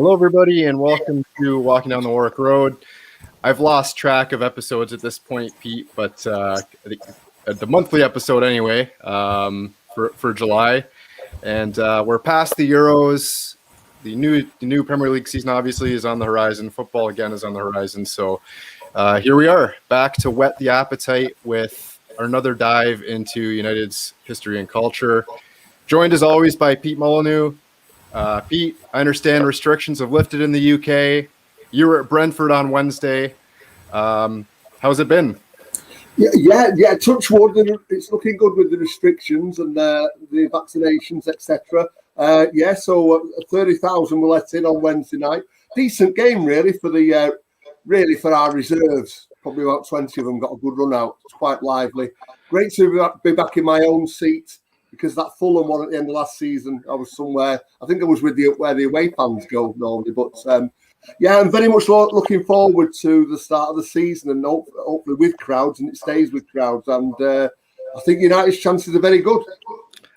Hello, everybody, and welcome to Walking Down the Warwick Road. I've lost track of episodes at this point, Pete, but I think the monthly episode anyway for July, and we're past the Euros. The new Premier League season obviously is on the horizon. Football again is on the horizon. So here we are, back to whet the appetite with another dive into United's history and culture. Joined as always by Pete Molyneux. Pete, I understand restrictions have lifted in the UK. You were at Brentford on Wednesday. How's it been? Yeah. Touch wood. It's looking good with the restrictions and the vaccinations, etc. So 30,000 were let in on Wednesday night. Decent game, really, for our reserves. Probably about 20 of them got a good run out. It's quite lively. Great to be back in my own seat, because that Fulham one at the end of last season, I was somewhere. I think I was with where the away fans go normally. But I'm very much looking forward to the start of the season, and hopefully with crowds, and it stays with crowds. And I think United's chances are very good.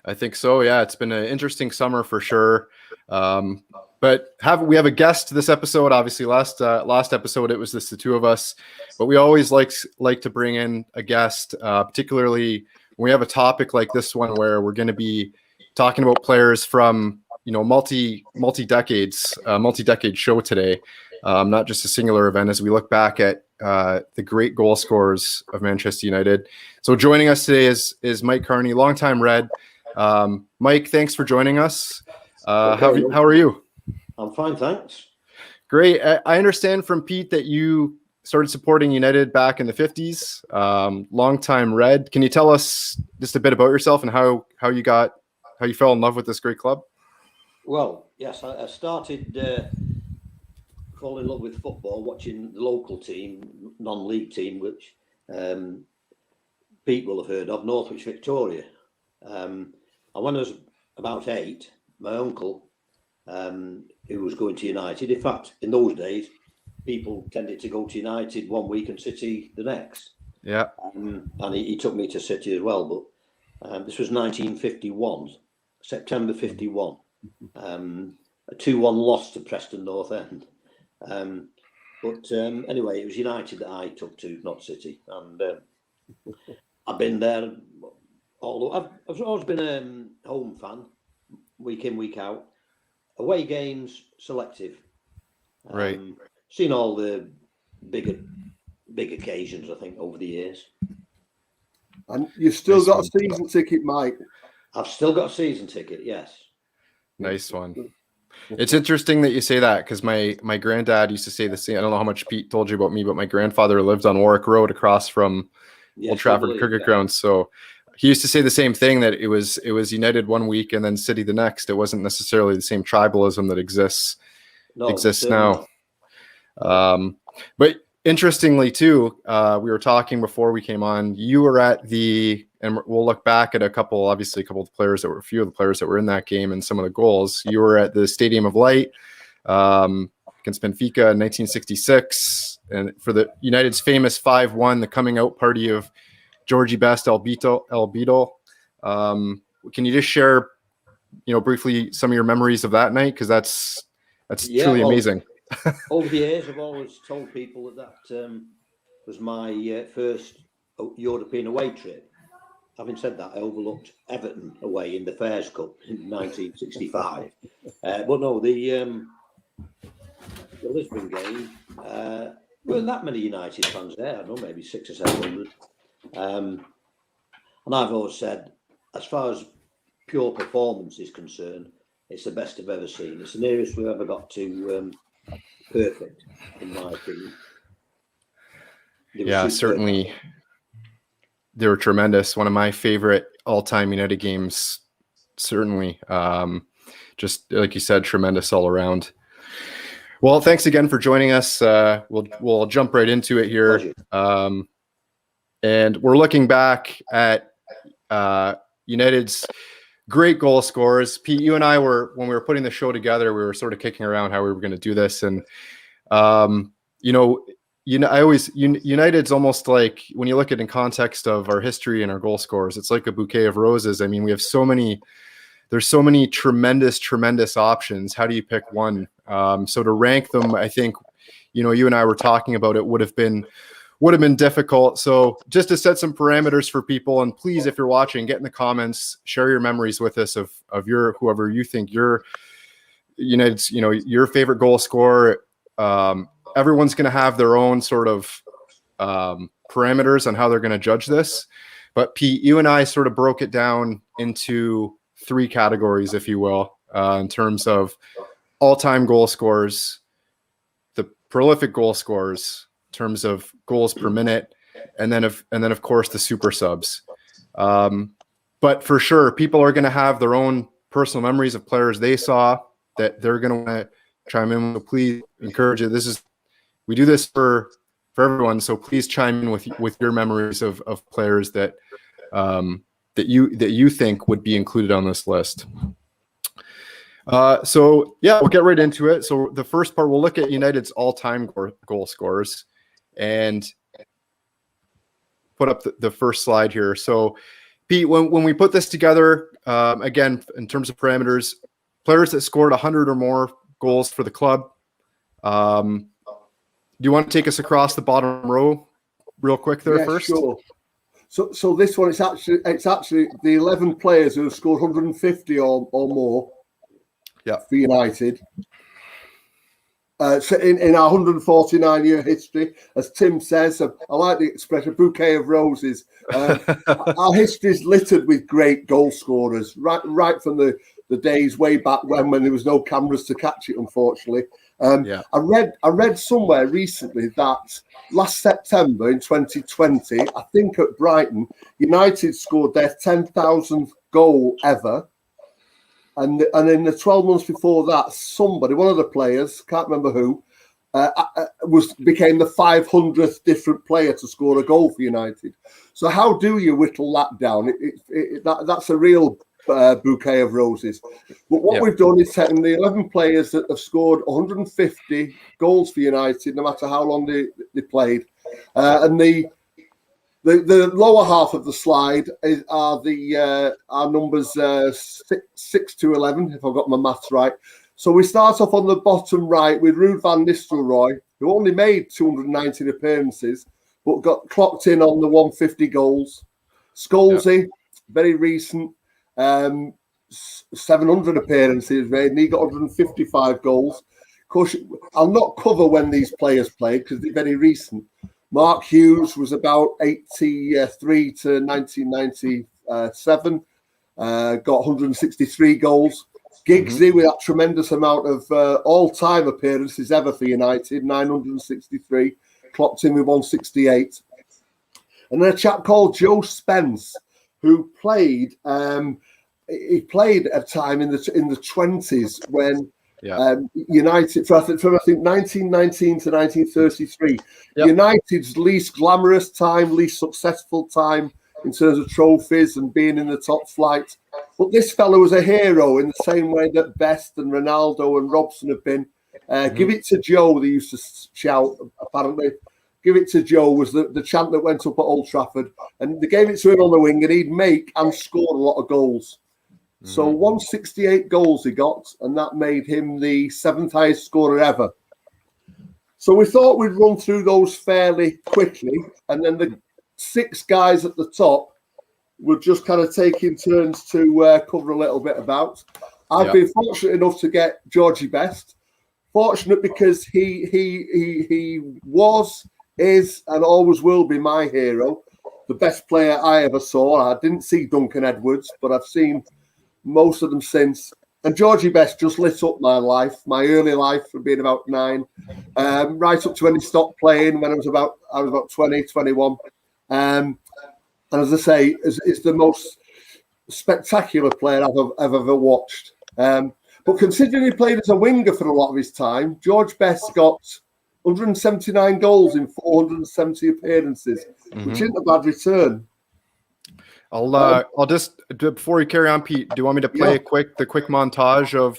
I think so. Yeah, it's been an interesting summer for sure. But we have a guest this episode. Obviously, last episode it was just the two of us, but we always like to bring in a guest, particularly when we have a topic like this one where we're going to be talking about players from multi-decade show today, not just a singular event, as we look back at the great goal scorers of Manchester United. So joining us today is Mike Carney, longtime Red. Mike, thanks for joining us. How are you? I'm fine, thanks. Great. I understand from Pete that you started supporting United back in the 50s. Longtime Red. Can you tell us just a bit about yourself and how you fell in love with this great club? Well, yes, I started falling in love with football watching the local team, non-league team, which Pete will have heard of, Northwich Victoria. And when I was about 8, my uncle, who was going to United, in fact, in those days, people tended to go to United one week and City the next. Yeah. And he took me to City as well. But this was 1951, September 51. A 2-1 loss to Preston North End. Anyway, it was United that I took to, not City. And I've been there. Although I've always been a home fan, week in, week out. Away games, selective. Right. Seen all the big occasions, I think, over the years. And you've still got a season ticket, Mike? I've still got a season ticket, yes. Nice one. It's interesting that you say that, because my granddad used to say the same. I don't know how much Pete told you about me, but my grandfather lived on Warwick Road across from Old Trafford Cricket Ground. So he used to say the same thing, that it was United one week and then City the next. It wasn't necessarily the same tribalism that exists now. But interestingly too, we were talking before we came on, you were at and we'll look back at a few of the players that were in that game and some of the goals. You were at the Stadium of Light against Benfica in 1966, and for the United's famous 5-1, the coming out party of Georgie Best, El Beetle. Can you just share, briefly some of your memories of that night? Because that's truly amazing. Over the years, I've always told people that was my first European away trip. Having said that, I overlooked Everton away in the Fairs Cup in 1965. But no, the Lisbon game, weren't that many United fans there. I don't know, maybe 600 or 700. And I've always said, as far as pure performance is concerned, it's the best I've ever seen. It's the nearest we've ever got to perfect, in my opinion. Yeah, certainly. They were tremendous. One of my favorite all-time United games, certainly. Just like you said, tremendous all around. Well, thanks again for joining us. We'll jump right into it here. And we're looking back at United's great goal scorers. Pete, you and I when we were putting the show together, we were sort of kicking around how we were going to do this. And, United's almost like, when you look at it in context of our history and our goal scorers, it's like a bouquet of roses. I mean, there's so many tremendous options. How do you pick one? So to rank them, I think, you and I were talking about it would have been difficult. So just to set some parameters for people, and please, if you're watching, get in the comments, share your memories with us of whoever you think your United's, your favorite goal scorer. Everyone's going to have their own sort of parameters on how they're going to judge this. But Pete, you and I sort of broke it down into 3 categories, if you will, in terms of all-time goal scorers, the prolific goal scorers, in terms of goals per minute, and then of course the super subs. But for sure, people are going to have their own personal memories of players they saw that they're going to want to chime in. So please encourage it. We do this for everyone, so please chime in with your memories of players that you think would be included on this list. So yeah, we'll get right into it. So the first part, we'll look at United's all-time goal scorers and put up the first slide here. So Pete, when we put this together, again, in terms of parameters, players that scored 100 or more goals for the club. Do you want to take us across the bottom row real quick there first? Sure. So this one, it's actually the 11 players who have scored 150 or more for United. So in our 149-year history, as Tim says, I like the expression, bouquet of roses. Our history is littered with great goal scorers, right from the days way back when there was no cameras to catch it, unfortunately. I read somewhere recently that last September in 2020, I think at Brighton, United scored their 10,000th goal ever. And in the 12 months before that, somebody, one of the players, can't remember who, became the 500th different player to score a goal for United. So how do you whittle that down? That's a real bouquet of roses. But what we've done is taken the 11 players that have scored 150 goals for United, no matter how long they played, and the lower half of the slide are numbers 6 to 11, if I've got my maths right. So we start off on the bottom right with Ruud van Nistelrooy, who only made 219 appearances, but got clocked in on the 150 goals. Scholesy, very recent, 700 appearances made, and he got 155 goals. Of course, I'll not cover when these players played because they're very recent. Mark Hughes was about 83 to 1997, got 163 goals. Giggsy with that tremendous amount of all-time appearances ever for United, 963, clocked in with 168. And then a chap called Joe Spence, who played. He played a time in the 20s when United, from I think 1919 to 1933, United's least glamorous time, least successful time in terms of trophies and being in the top flight. But this fellow was a hero in the same way that Best and Ronaldo and Robson have been. Give it to Joe, they used to shout, apparently. Give it to Joe was the chant that went up at Old Trafford. And they gave it to him on the wing, and he'd make and score a lot of goals. So 168 goals he got, and that made him the 7th highest scorer ever. So we thought we'd run through those fairly quickly, and then the 6 guys at the top would just kind of take in turns to cover a little bit about. I've been fortunate enough to get Georgie Best. Fortunate because he was, is, and always will be my hero. The best player I ever saw. I didn't see Duncan Edwards, but I've seen most of them since. And Georgie Best just lit up my life, my early life from being about 9, right up to when he stopped playing when I was about 20, 21. And as I say, it's the most spectacular player I've ever watched. But considering he played as a winger for a lot of his time, George Best got 179 goals in 470 appearances, which isn't a bad return. I'll just, before we carry on, Pete, do you want me to play the quick montage of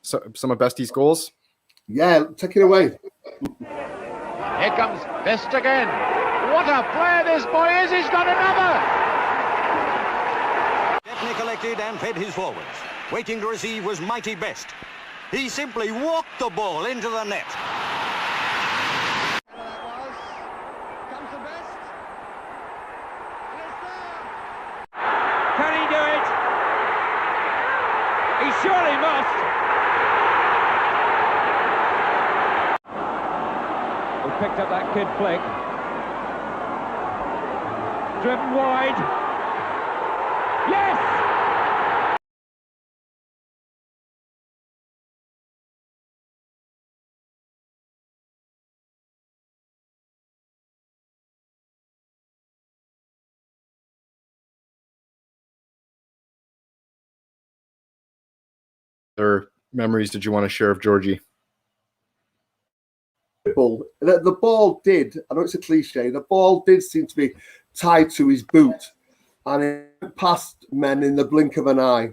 some of Bestie's goals? Yeah, take it away. Here comes Best again. What a player this boy is! He's got another! Deftly collected and fed his forwards. Waiting to receive was mighty Best. He simply walked the ball into the net. Can he do it? He surely must. He picked up that kid flick. Driven wide. Yes! Or memories did you want to share of Georgie? The ball did, I know it's a cliche, the ball did seem to be tied to his boot and it passed men in the blink of an eye.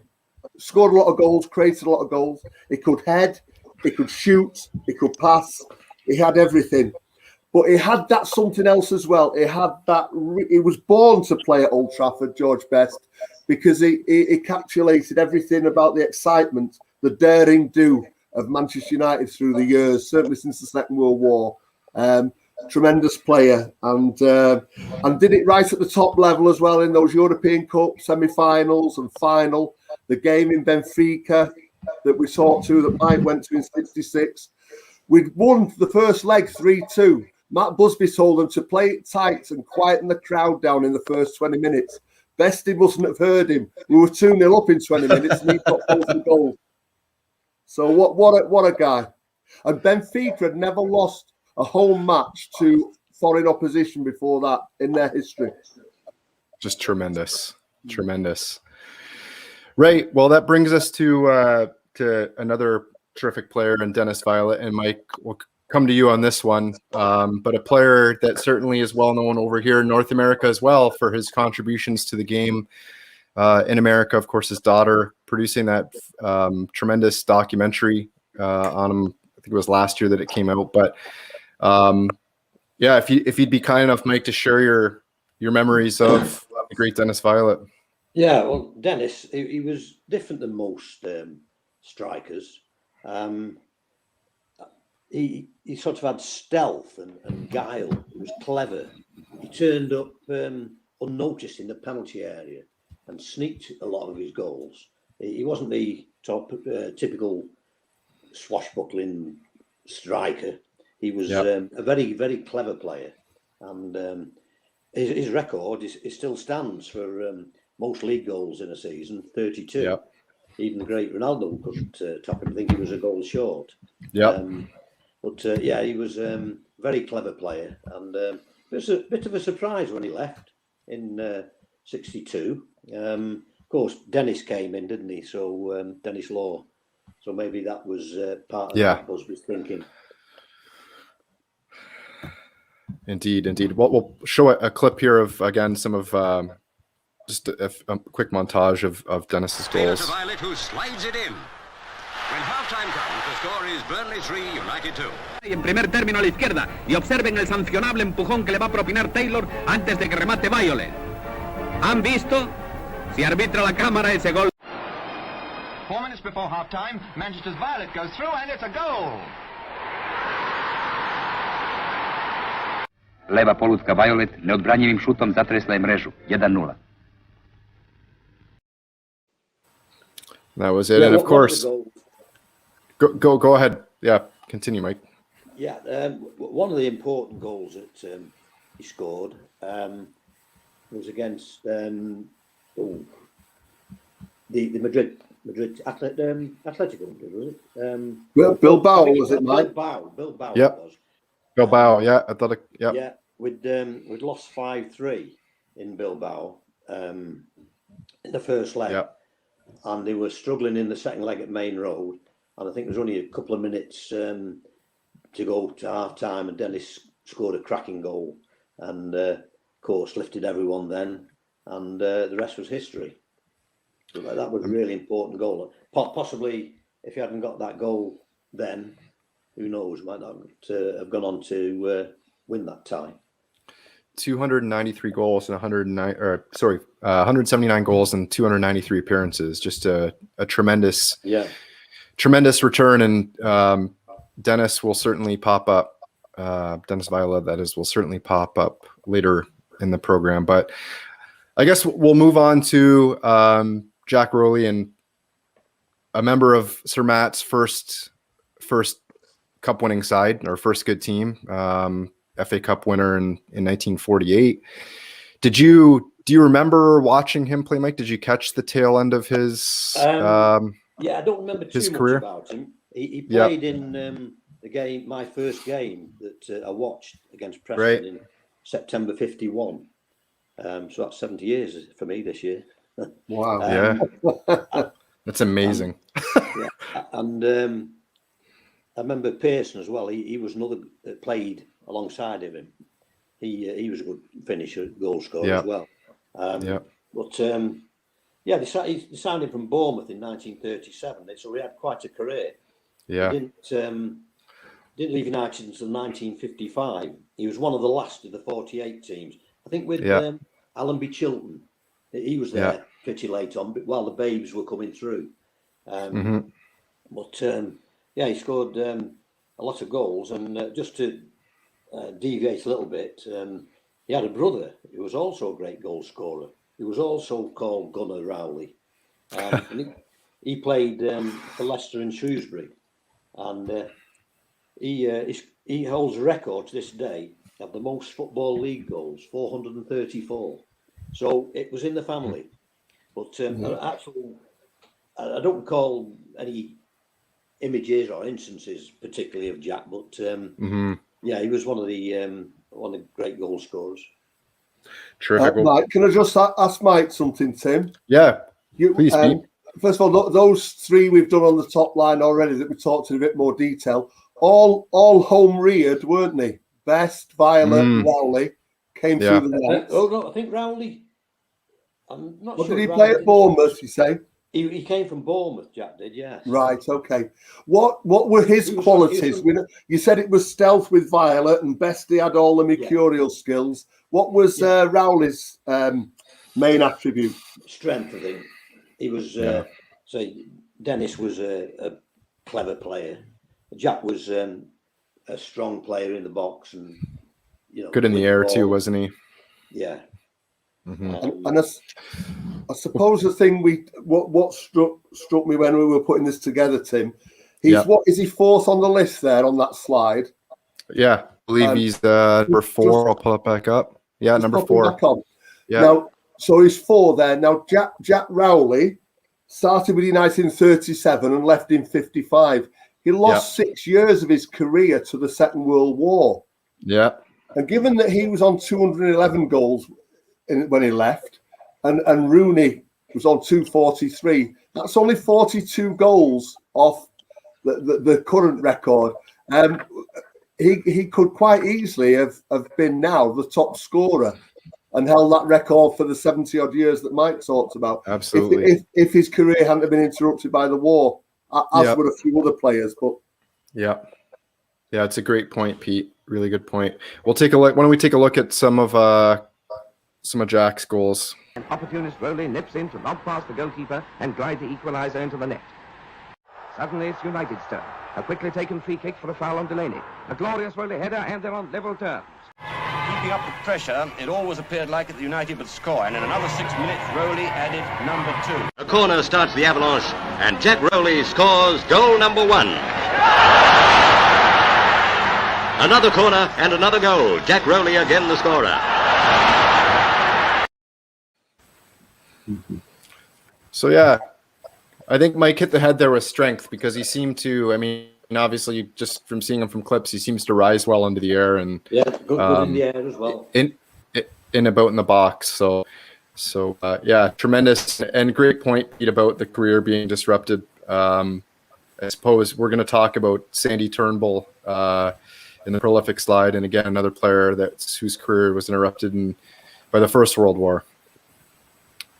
Scored a lot of goals, created a lot of goals. He could head, he could shoot, he could pass, he had everything. But he had that something else as well. He had that, he was born to play at Old Trafford, George Best, because he encapsulated everything about the excitement, the daring do of Manchester United through the years, certainly since the Second World War. Tremendous player and did it right at the top level as well in those European Cup semi-finals and final. The game in Benfica that we saw to, that Mike went to in '66. We'd won the first leg 3-2. Matt Busby told them to play it tight and quieten the crowd down in the first 20 minutes. Bestie mustn't have heard him. We were 2-0 up in 20 minutes and he got both the goals. So what a guy. And Benfica had never lost a home match to foreign opposition before that in their history. Just tremendous. Tremendous. Right. Well, that brings us to another terrific player in Dennis Viollet, and Mike, we'll come to you on this one. But a player that certainly is well known over here in North America as well for his contributions to the game. In America, of course, his daughter producing that tremendous documentary on him. I think it was last year that it came out. But yeah, if you'd be kind enough, Mike, to share your memories of the great Dennis Viollet. Yeah, well, Dennis, he was different than most strikers. He sort of had stealth and guile. He was clever. He turned up unnoticed in the penalty area and sneaked a lot of his goals. He wasn't the typical swashbuckling striker. He was a very, very clever player. And his record still stands for most league goals in a season, 32. Yep. Even the great Ronaldo couldn't top him. I think he was a goal short. Yeah. But yeah, he was a very clever player. And it was a bit of a surprise when he left in 62. Of course, Dennis came in, didn't he? So Dennis Law. So maybe that was part of what Busby's thinking. Indeed. We'll show a clip here of, again, some of just a quick montage of Dennis's goals. Violet, who slides it in. When halftime comes, the score is Burnley 3, United 2. En primer término a la izquierda y observen el sancionable empujón que le va a propinar Taylor antes de que remate Violet. ¿Han visto? Si arbitra la cámara ese gol. 4 minutes before halftime, Manchester's Violet goes through and it's a goal. Leva polutka Violet neodbranjivim šutom zatresla je mrežu. 1-0. That was it. And of course, go ahead. Yeah, continue, Mike. Yeah, one of the important goals that he scored was against the Madrid Atletico, was it? Bilbao, was it, Mike? Bilbao. Yep. It was. Bilbao, yeah, Athletic, yeah. Yeah, we'd lost 5-3 in Bilbao in the first leg. Yep. And they were struggling in the second leg at Main Road. And I think there was only a couple of minutes to go to half time, and Dennis scored a cracking goal. And, of course, lifted everyone then. And the rest was history. So that was a really important goal. Possibly, if he hadn't got that goal then, who knows, might not have gone on to win that tie. 293 goals and 179 goals and 293 appearances. Just a tremendous tremendous return, and Dennis will certainly pop up. Dennis Viola, that is, will certainly pop up later in the program. But I guess we'll move on to Jack Rowley, and a member of Sir Matt's first Cup winning side, or first good team, FA Cup winner in 1948. Do you remember watching him play, Mike? Did you catch the tail end of his yeah, I don't remember too much career about him. He played in the game, my first game that I watched against Preston in September 51. So that's 70 years for me this year. Wow. That's amazing. And I remember Pearson as well. He was another that played alongside of him. He was a good finisher, goal scorer as well. But they signed him from Bournemouth in 1937. So he had quite a career. Yeah. He didn't leave United until 1955. He was one of the last of the 48 teams. I think with Allenby Chilton. He was there pretty late on, while the babes were coming through. But he scored a lot of goals. And just to deviate a little bit, he had a brother who was also a great goal scorer. He was also called Gunnar Rowley. And he played for Leicester and Shrewsbury. And he holds a record to this day of the most Football League goals, 434. So it was in the family. But I don't recall any images or instances particularly of Jack, but he was one of the great goal scorers. Terrific. Mike, can I just ask Mike something, Tim? Yeah, please. First of all, those three we've done on the top line already that we talked in a bit more detail, all home reared, weren't they? Best, Violet, Rowley came through the ranks. No, I think Rowley. I'm not sure. Did he play at Bournemouth, you say? He came from Bournemouth, Jack did, yes. Right, okay. What were his qualities? You said it was stealth with Violet, and Bestie had all the mercurial skills. What was Rowley's main attribute? Strength, I think. He was, Dennis was a clever player. Jack was a strong player in the box, and good in the air too, wasn't he? Yeah. And I suppose the thing what struck me when we were putting this together, Tim, what is he fourth on the list there on that slide? Yeah, I believe he's number 4. I'll pull it back up. Yeah, number 4. Back on. Yeah. Now, so he's 4 there. Now, Jack Rowley started with United in 37 and left in 55. He lost 6 years of his career to the Second World War. Yeah. And given that he was on 211 goals when he left, and Rooney was on 243, that's only 42 goals off the current record. He could quite easily have been now the top scorer and held that record for the 70 odd years that Mike talked about. Absolutely. If his career hadn't been interrupted by the war, as would a few other players. But yeah, it's a great point, Pete. Really good point. We'll take a look. Why don't we take a look at some of Jack's goals? An opportunist Rowley nips in to lob past the goalkeeper and glide the equaliser into the net. Suddenly it's United's turn. A quickly taken free kick for a foul on Delaney. A glorious Rowley header, and they're on level terms. Keeping up the pressure, it always appeared like it, the United would score, and in another 6 minutes, Rowley added number 2. A corner starts the avalanche, and Jack Rowley scores goal number 1. Another corner and another goal. Jack Rowley again the scorer. So yeah, I think Mike hit the head there with strength, because he seemed to, obviously just from seeing him from clips, he seems to rise well into the air and good in the air as well. In about in the box. So tremendous and great point, Pete, about the career being disrupted. I suppose we're going to talk about Sandy Turnbull in the prolific slide, and again another player whose career was interrupted by the First World War.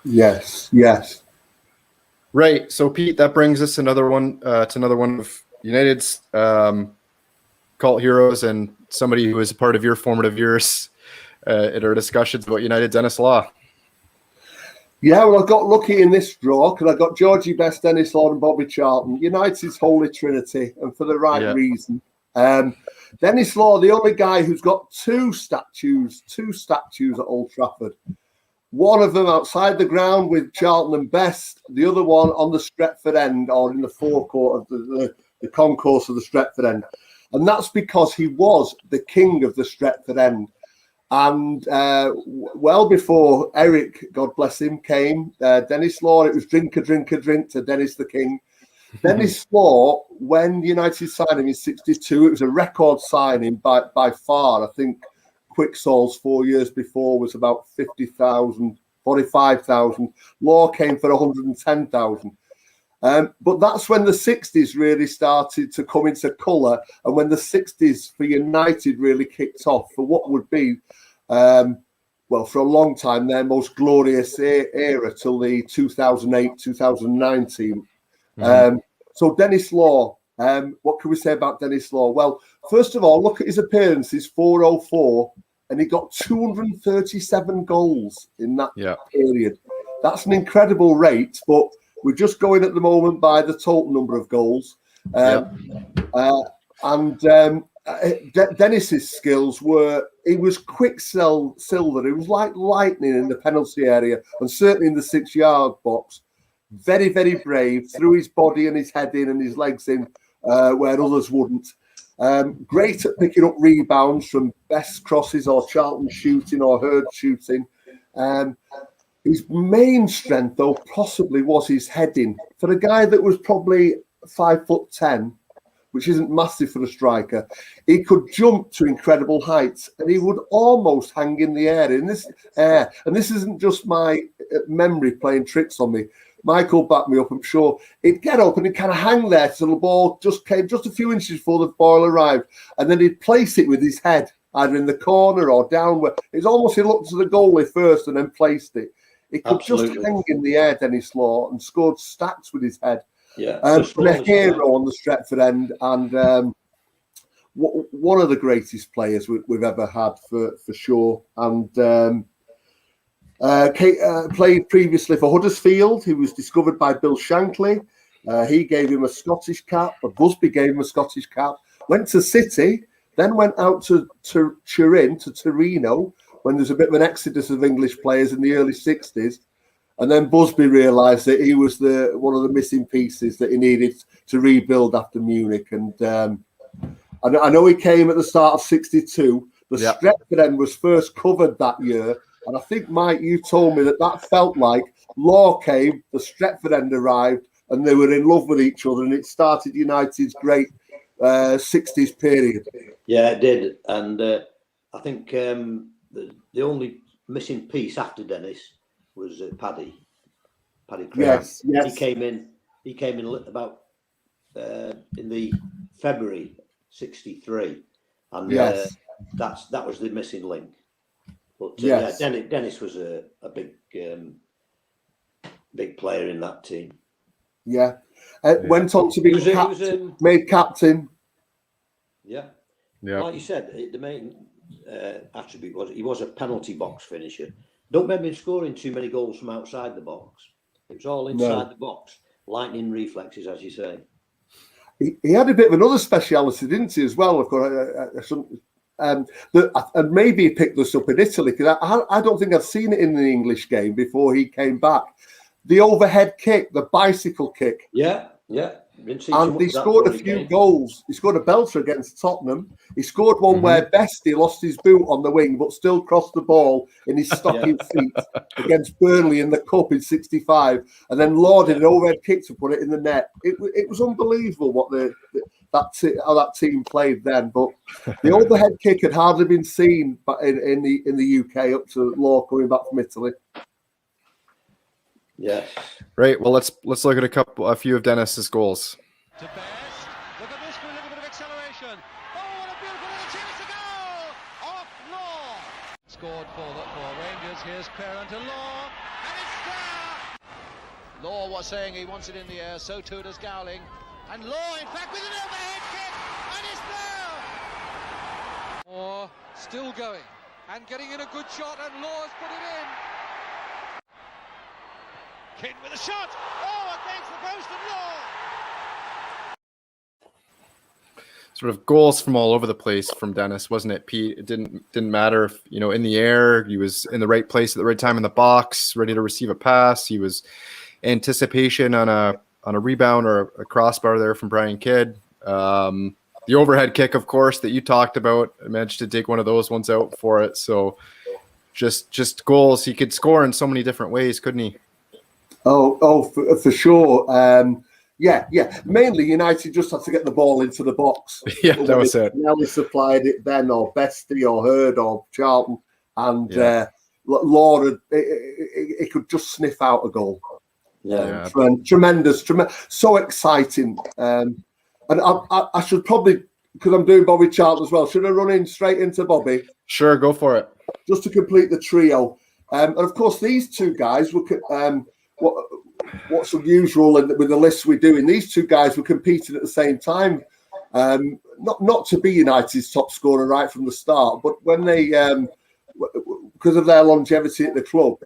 Yes. Right. So Pete, that brings us to another one of United's cult heroes, and somebody who was a part of your formative years in our discussions about United, Dennis Law. Yeah, well, I got lucky in this draw because I got Georgie Best, Dennis Law, and Bobby Charlton. United's holy trinity, and for the right reason. Dennis Law, the only guy who's got two statues at Old Trafford. One of them outside the ground with Charlton and Best, the other one on the Stretford end or in the forecourt of the concourse of the Stretford end. And that's because he was the king of the Stretford end. And well before Eric, God bless him, came, Dennis Law, it was drink to Dennis the King. Dennis Law, when United signed him in 62, it was a record signing by far. I think Quicksal's 4 years before was about 50,000, 45,000. Law came for 110,000. But that's when the 60s really started to come into colour, and when the 60s for United really kicked off for what would be, well, for a long time, their most glorious era till the 2008-2009 team. So Dennis Law, what can we say about Dennis Law? Well, first of all, look at his appearances, 404, and he got 237 goals in that period. That's an incredible rate, but we're just going at the moment by the total number of goals. Dennis's skills were, he was quicksilver. He was like lightning in the penalty area and certainly in the 6-yard box. Very, very brave, threw his body and his head in and his legs in where others wouldn't. Great at picking up rebounds from Best crosses or Charlton shooting or Hurd shooting. His main strength, though, possibly was his heading. For a guy that was probably 5'10", which isn't massive for a striker, he could jump to incredible heights and he would almost hang in the air. And this isn't just my memory playing tricks on me. Michael backed me up, I'm sure. He'd get up and he'd kind of hang there till the ball just came just a few inches before the ball arrived. And then he'd place it with his head, either in the corner or down. It's almost he looked to the goalie first and then placed it. He could just hang in the air, Dennis Law, and scored stacks with his head. Yeah, and a hero on the Stretford end, and one of the greatest players we've ever had for sure. And played previously for Huddersfield. He was discovered by Bill Shankly. He gave him a Scottish cap. Busby gave him a Scottish cap. Went to City, then went out to Turin, to Torino, when there's a bit of an exodus of English players in the early 60s. And then Busby realised that he was one of the missing pieces that he needed to rebuild after Munich. And I know he came at the start of 62. The Stretford end was first covered that year. And I think, Mike, you told me that felt like Law came, the Stretford end arrived, and they were in love with each other. And it started United's great 60s period. Yeah, it did. And I think the only missing piece after Dennis was Paddy Craig. Yes. He came in about in the February 63, and that was the missing link. But Dennis was a big player in that team. Yeah, went on to be made captain. Yeah. Like you said, the main attribute was he was a penalty box finisher. Don't remember him scoring too many goals from outside the box. It was all inside the box. Lightning reflexes, as you say. He had a bit of another speciality, didn't he, as well? Of course, and maybe he picked this up in Italy, because I don't think I'd seen it in the English game before he came back. The overhead kick, the bicycle kick. Yeah. And he scored a few goals. He scored a belter against Tottenham. He scored one where Bestie lost his boot on the wing, but still crossed the ball in his stocking feet against Burnley in the Cup in 65. And then Law did an overhead kick to put it in the net. It was unbelievable what how that team played then. But the overhead kick had hardly been seen in the UK up to Law coming back from Italy. Yes. Right. Well, let's look at a few of Dennis's goals. To Best. Look at this for a little bit of acceleration. Oh, what a beautiful little chance to go! Off Law. Scored for Rangers. Here's Claren to Law. And it's there! Law was saying he wants it in the air. So too does Gowling. And Law, in fact, with an overhead kick. And it's there! Law still going. And getting in a good shot. And Law's put it in. Kidd with a shot. Oh, against the post and Law. Sort of goals from all over the place from Dennis, wasn't it, Pete? It didn't matter if, in the air, he was in the right place at the right time in the box, ready to receive a pass. He was anticipation on a rebound or a crossbar there from Brian Kidd. The overhead kick, of course, that you talked about, I managed to dig one of those ones out for it. So just goals. He could score in so many different ways, couldn't he? Oh, for sure. Yeah. Mainly United just had to get the ball into the box. Yeah, that was it. Nelly supplied it then, or Bestie, or Hurd, or Charlton, and Laura, it could just sniff out a goal. Yeah. Tremendous, so exciting. And I should probably, because I'm doing Bobby Charlton as well, should I run in straight into Bobby? Sure, go for it. Just to complete the trio. And of course, these two guys were what's unusual with the lists we're doing. These two guys were competing at the same time. Not to be United's top scorer right from the start, but when they, because of their longevity at the club,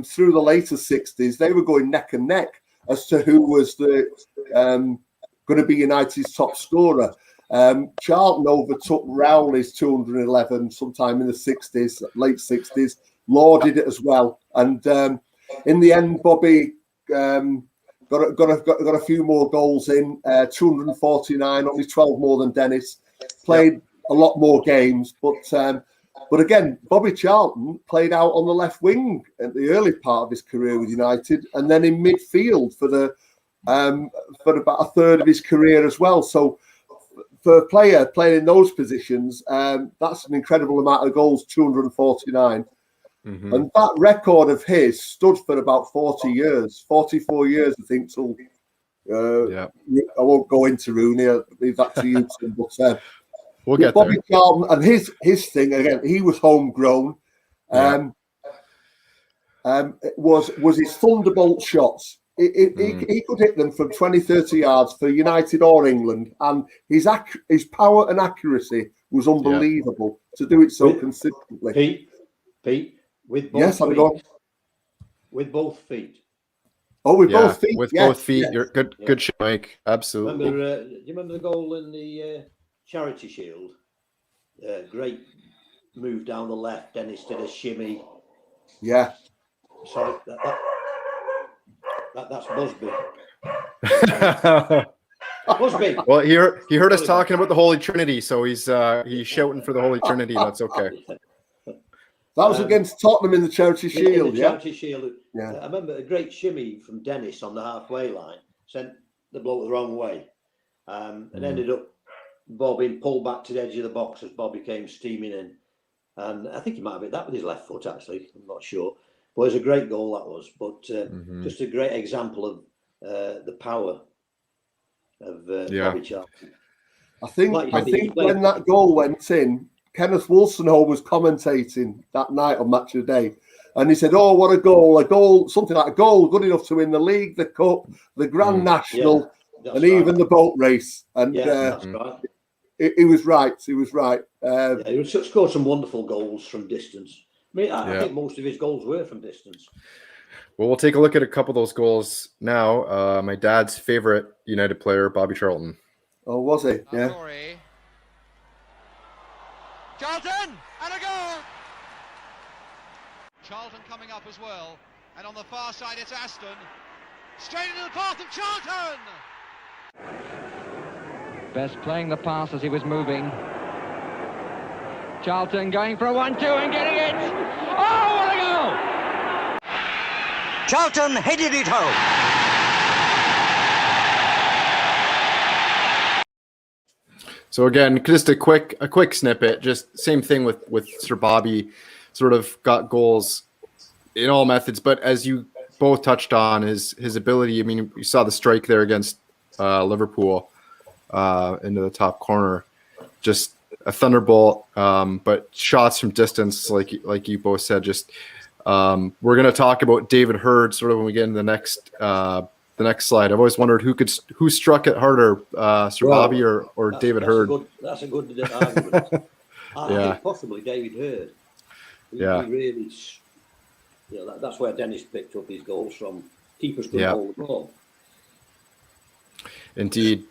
through the later 60s, they were going neck and neck as to who was going to be United's top scorer. Charlton overtook Rowley's 211 sometime in the 60s, late 60s. Law did it as well. And in the end, Bobby got a few more goals in, 249, only 12 more than Dennis. Played a lot more games, but again, Bobby Charlton played out on the left wing at the early part of his career with United, and then in midfield for about a third of his career as well. So for a player playing in those positions, that's an incredible amount of goals, 249. Mm-hmm. And that record of his stood for about 44 years, I think, till I won't go into Rooney, I'll leave that to you, Tim, but we'll get Bobby there. Charlton, and his thing, again, he was homegrown. Was his thunderbolt shots. He could hit them from 20, 30 yards for United or England, and his power and accuracy was unbelievable to do it so consistently. Pete, with both feet. With both feet. Oh, with both feet. With both feet. You're good shot, Mike. Absolutely. Do you remember the goal in the Charity Shield? Great move down the left. Dennis did a shimmy. Yeah. Sorry, that's Busby. Busby. Well, he heard us talking about the Holy Trinity, so he's shouting for the Holy Trinity. That's okay. That was against Tottenham in the Charity Shield. Charity Shield. Yeah. I remember a great shimmy from Dennis on the halfway line, sent the bloke the wrong way, and ended up Bob being pulled back to the edge of the box as Bobby came steaming in. And I think he might have hit that with his left foot, actually. I'm not sure. But it was a great goal, that was. But just a great example of the power of Bobby Charlton. I think when that goal went in, Kenneth Wolstenholme was commentating that night on Match of the Day. And he said, "Oh, what a goal, something like a goal, good enough to win the league, the cup, the Grand National, and even the boat race." And that's right. He was right. He was right. He scored some wonderful goals from distance. I mean, I think most of his goals were from distance. Well, we'll take a look at a couple of those goals now. My dad's favorite United player, Bobby Charlton. Oh, was he? Yeah. Charlton, and a goal! Charlton coming up as well. And on the far side, it's Aston. Straight into the path of Charlton! Best playing the pass as he was moving. Charlton going for a 1-2 and getting it! Oh, what a goal! Charlton headed it home. So again, just a quick snippet, just same thing with Sir Bobby, sort of got goals in all methods, but as you both touched on, his ability, I mean, you saw the strike there against Liverpool into the top corner, just a thunderbolt, but shots from distance, like you both said, just we're going to talk about David Hurd sort of when we get into the next slide. I've always wondered who struck it harder, Sir Bobby or David Hurd. That's a good argument. I think possibly David Hurd. He really, that's where Dennis picked up his goals from. keepers couldn't hold the ball. Indeed.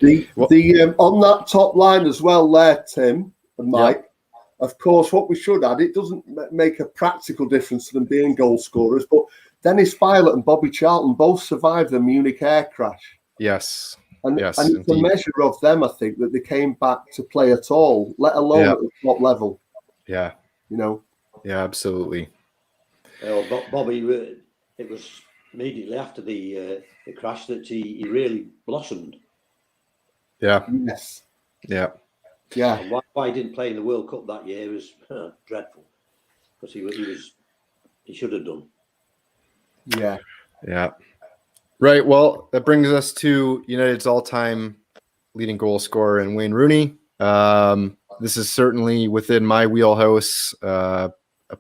On that top line as well there, Tim and Mike, of course, what we should add, it doesn't make a practical difference to them being goal scorers, but Dennis Violet and Bobby Charlton both survived the Munich air crash. Yes. And yes, it's indeed. a measure of them, I think, that they came back to play at all, let alone at the top level. Yeah. You know? Yeah, absolutely. Bobby, it was immediately after the crash that he really blossomed. Yeah. Yes. Yeah. Yeah. And why he didn't play in the World Cup that year was dreadful, because he should have done. Yeah. Yeah. Right. Well, that brings us to United's all-time leading goal scorer in Wayne Rooney. This is certainly within my wheelhouse. A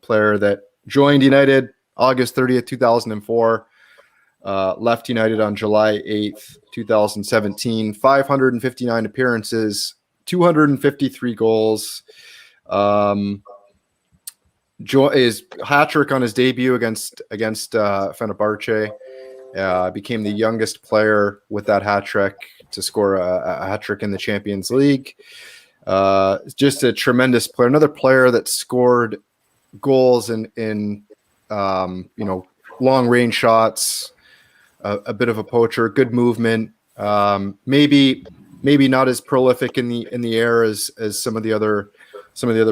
player that joined United August 30th, 2004. Left United on July 8th, 2017. 559 appearances, 253 goals. His hat trick on his debut against Fenerbahce. Became the youngest player with that hat trick to score a hat trick in the Champions League. Just a tremendous player. Another player that scored goals in long range shots. A bit of a poacher, good movement. Maybe not as prolific in the air as some of the other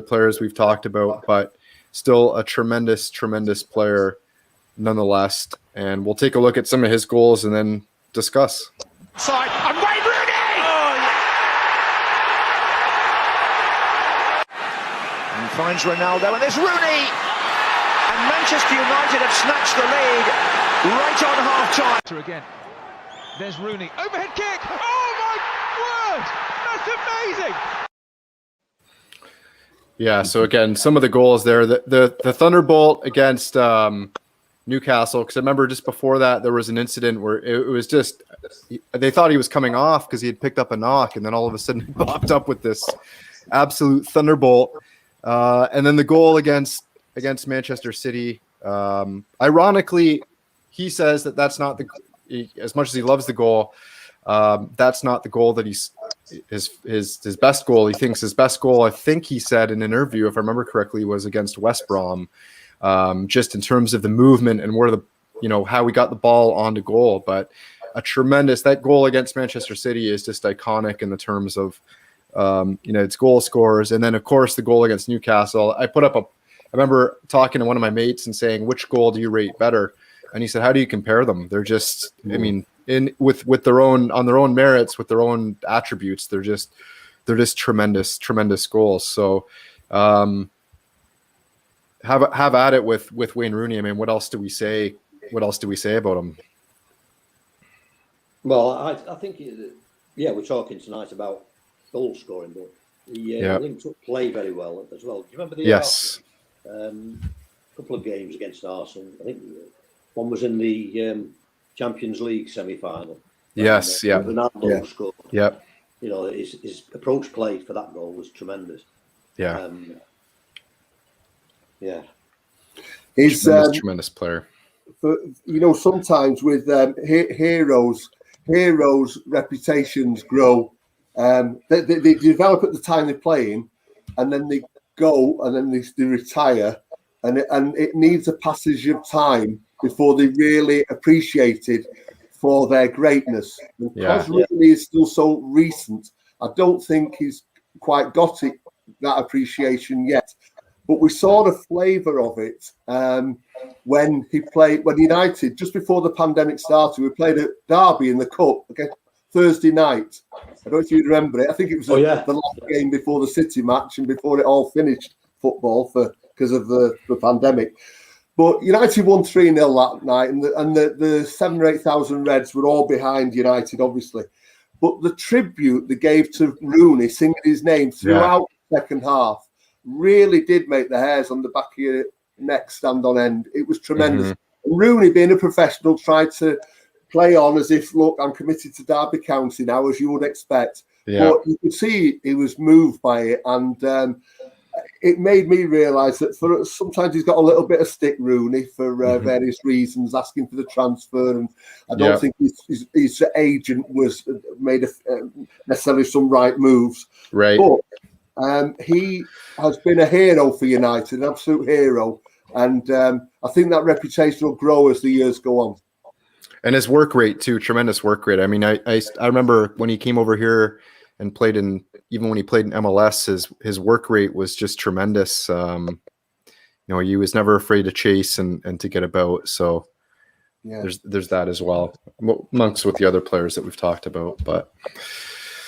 players we've talked about, but still a tremendous player nonetheless. And we'll take a look at some of his goals and then discuss. Side and Wayne Rooney! And he finds Ronaldo, and there's Rooney! And Manchester United have snatched the lead right on half-time. Again, there's Rooney, overhead kick! Oh my word! That's amazing! Yeah, so again, some of the goals there. The Thunderbolt against Newcastle, because I remember just before that there was an incident where it was just they thought he was coming off because he had picked up a knock, and then all of a sudden he popped up with this absolute thunderbolt. And then the goal against Manchester City. Ironically, he says that's not as much as he loves the goal. That's not the goal that he's his best goal. He thinks his best goal, I think he said in an interview, if I remember correctly, was against West Brom. Just in terms of the movement and where how we got the ball onto goal. But that goal against Manchester City is just iconic in the terms of, its goal scorers. And then of course the goal against Newcastle, I remember talking to one of my mates and saying, which goal do you rate better? And he said, how do you compare them? They're just, with their own merits, with their own attributes, they're just tremendous goals. So, have at it with Wayne Rooney. I mean, what else do we say? What else do we say about him? Well, I think we're talking tonight about goal scoring, but he linked up play very well as well. Do you remember the couple of games against Arsenal? I think one was in the Champions League semi-final. Yes, Ronaldo scored. Yep. His approach play for that goal was tremendous. Yeah. Yeah, he's tremendous player. Sometimes with heroes' reputations grow. They develop at the time they're playing, and then they go, and then they retire, and it needs a passage of time before they're really appreciated for their greatness. And because Rooney is still so recent, I don't think he's quite got that appreciation yet. But we saw the flavour of it when United, just before the pandemic started, we played at Derby in the Cup Thursday night. I don't know if you remember it. I think it was the last game before the City match and before it all finished, football, because of the pandemic. But United won 3-0 that night, and the 7,000 or 8,000 Reds were all behind United, obviously. But the tribute they gave to Rooney, singing his name throughout the second half, really did make the hairs on the back of your neck stand on end. It was tremendous. And Rooney, being a professional, tried to play on as if, look, I'm committed to Derby County now, as you would expect. But you could see he was moved by it. And it made me realise that for sometimes he's got a little bit of stick, Rooney, for various reasons, asking for the transfer, and I don't think his agent was made necessarily some right moves. Right. But he has been a hero for United, an absolute hero, and I think that reputation will grow as the years go on. And his work rate too, tremendous work rate. I mean, I remember when he came over here and played even when he played in MLS, his work rate was just tremendous. He was never afraid to chase and to get about. So there's that as well, amongst with the other players that we've talked about. But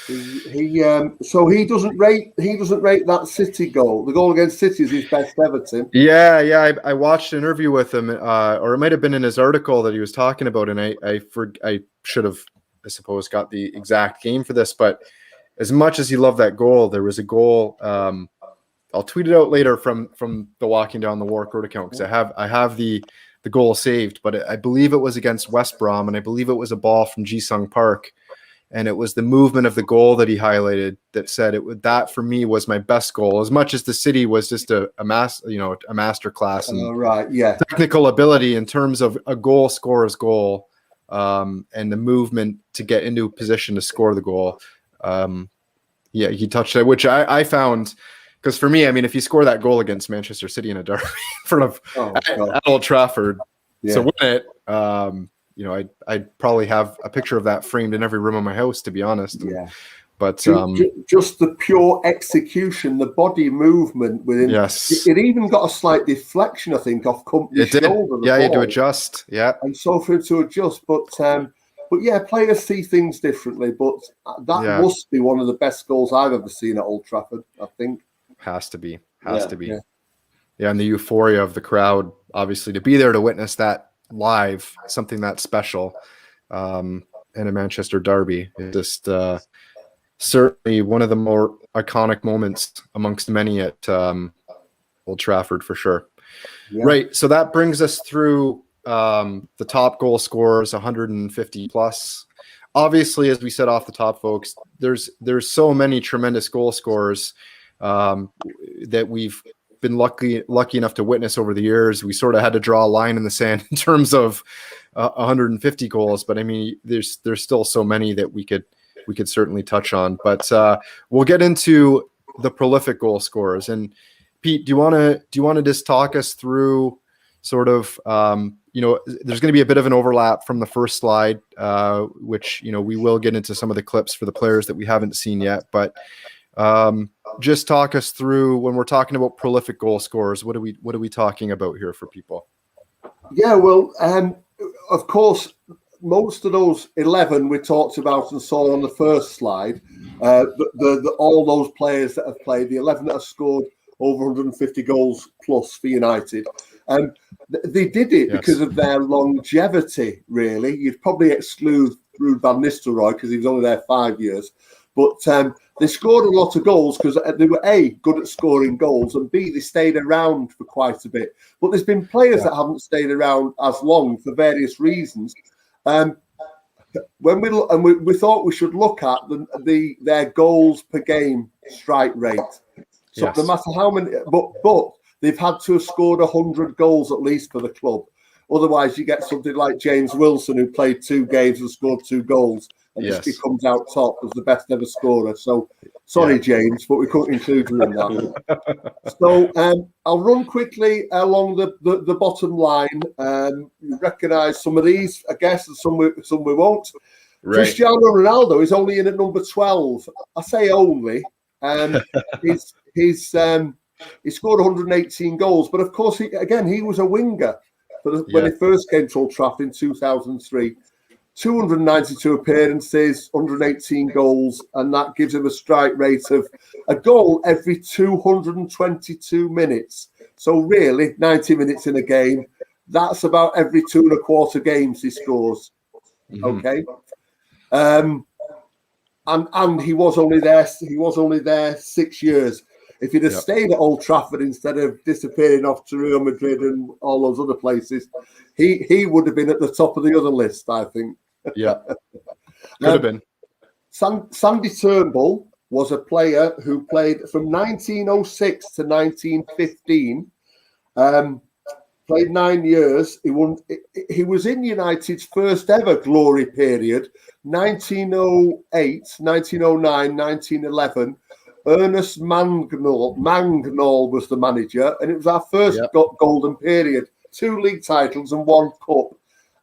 he doesn't rate that City goal. The goal against City is his best ever, Tim. Yeah. I watched an interview with him, or it might have been in his article that he was talking about, and I should have, I suppose, got the exact game for this. But as much as he loved that goal, there was a goal. I'll tweet it out later from the Walking Down the Warwick Road account, because I have the goal saved, but I believe it was against West Brom, and I believe it was a ball from Ji-Sung Park. And it was the movement of the goal that he highlighted that said that for me was my best goal. As much as the City was just a master class and technical ability in terms of a goal scorer's goal, and the movement to get into a position to score the goal. He touched it, which I found, because for me, I mean, if you score that goal against Manchester City in a derby in front of at Old Trafford to win it. I'd probably have a picture of that framed in every room of my house, to be honest. But just the pure execution, the body movement within. Yes, it even got a slight deflection, I think, off Company's shoulder. Yeah, you had to adjust. Yeah, and so for him to adjust, but yeah, players see things differently. But that must be one of the best goals I've ever seen at Old Trafford. I think has to be. Yeah, and the euphoria of the crowd, obviously, to be there to witness that live, something that special, in a Manchester derby, just certainly one of the more iconic moments amongst many at Old Trafford, for sure. Right, so that brings us through the top goal scorers, 150 plus. Obviously, as we said off the top, folks, there's so many tremendous goal scorers that we've been lucky enough to witness over the years. We sort of had to draw a line in the sand in terms of 150 goals, but I mean, there's still so many that we could certainly touch on. But we'll get into the prolific goal scorers. And Pete, do you want to just talk us through sort of there's going to be a bit of an overlap from the first slide, which we will get into some of the clips for the players that we haven't seen yet, but just talk us through, when we're talking about prolific goal scorers, what are we talking about here for people? Yeah, well, of course, most of those 11 we talked about and saw on the first slide, all those players that have played, the 11 that have scored over 150 goals plus for United, they did it because of their longevity, really. You'd probably exclude Ruud van Nistelrooy because he was only there 5 years. But they scored a lot of goals because they were A, good at scoring goals, and B, they stayed around for quite a bit. But there's been players that haven't stayed around as long for various reasons. When we thought we should look at their goals per game strike rate. So no matter how many, but they've had to have scored 100 goals at least for the club. Otherwise, you get something like James Wilson, who played 2 games and scored 2 goals. And just comes out top as the best ever scorer. So, sorry, James, but we couldn't include you in that. So, I'll run quickly along the bottom line. You recognise some of these, I guess, and some we won't. Right. Cristiano Ronaldo is only in at number 12. I say only. He scored 118 goals, but of course, he was a winger when he first came to Old Trafford in 2003. 292 appearances, 118 goals, and that gives him a strike rate of a goal every 222 minutes. So really, 90 minutes in a game, that's about every 2.25 games he scores. Mm-hmm. Okay. And he was only there 6 years. If he'd have stayed at Old Trafford instead of disappearing off to Real Madrid and all those other places, he would have been at the top of the other list, I think. Yeah, could have been. Sandy Turnbull was a player who played from 1906 to 1915. Played 9 years. He was in United's first ever glory period, 1908, 1909, 1911. Ernest Mangnall was the manager, and it was our first golden period. 2 league titles and 1 cup.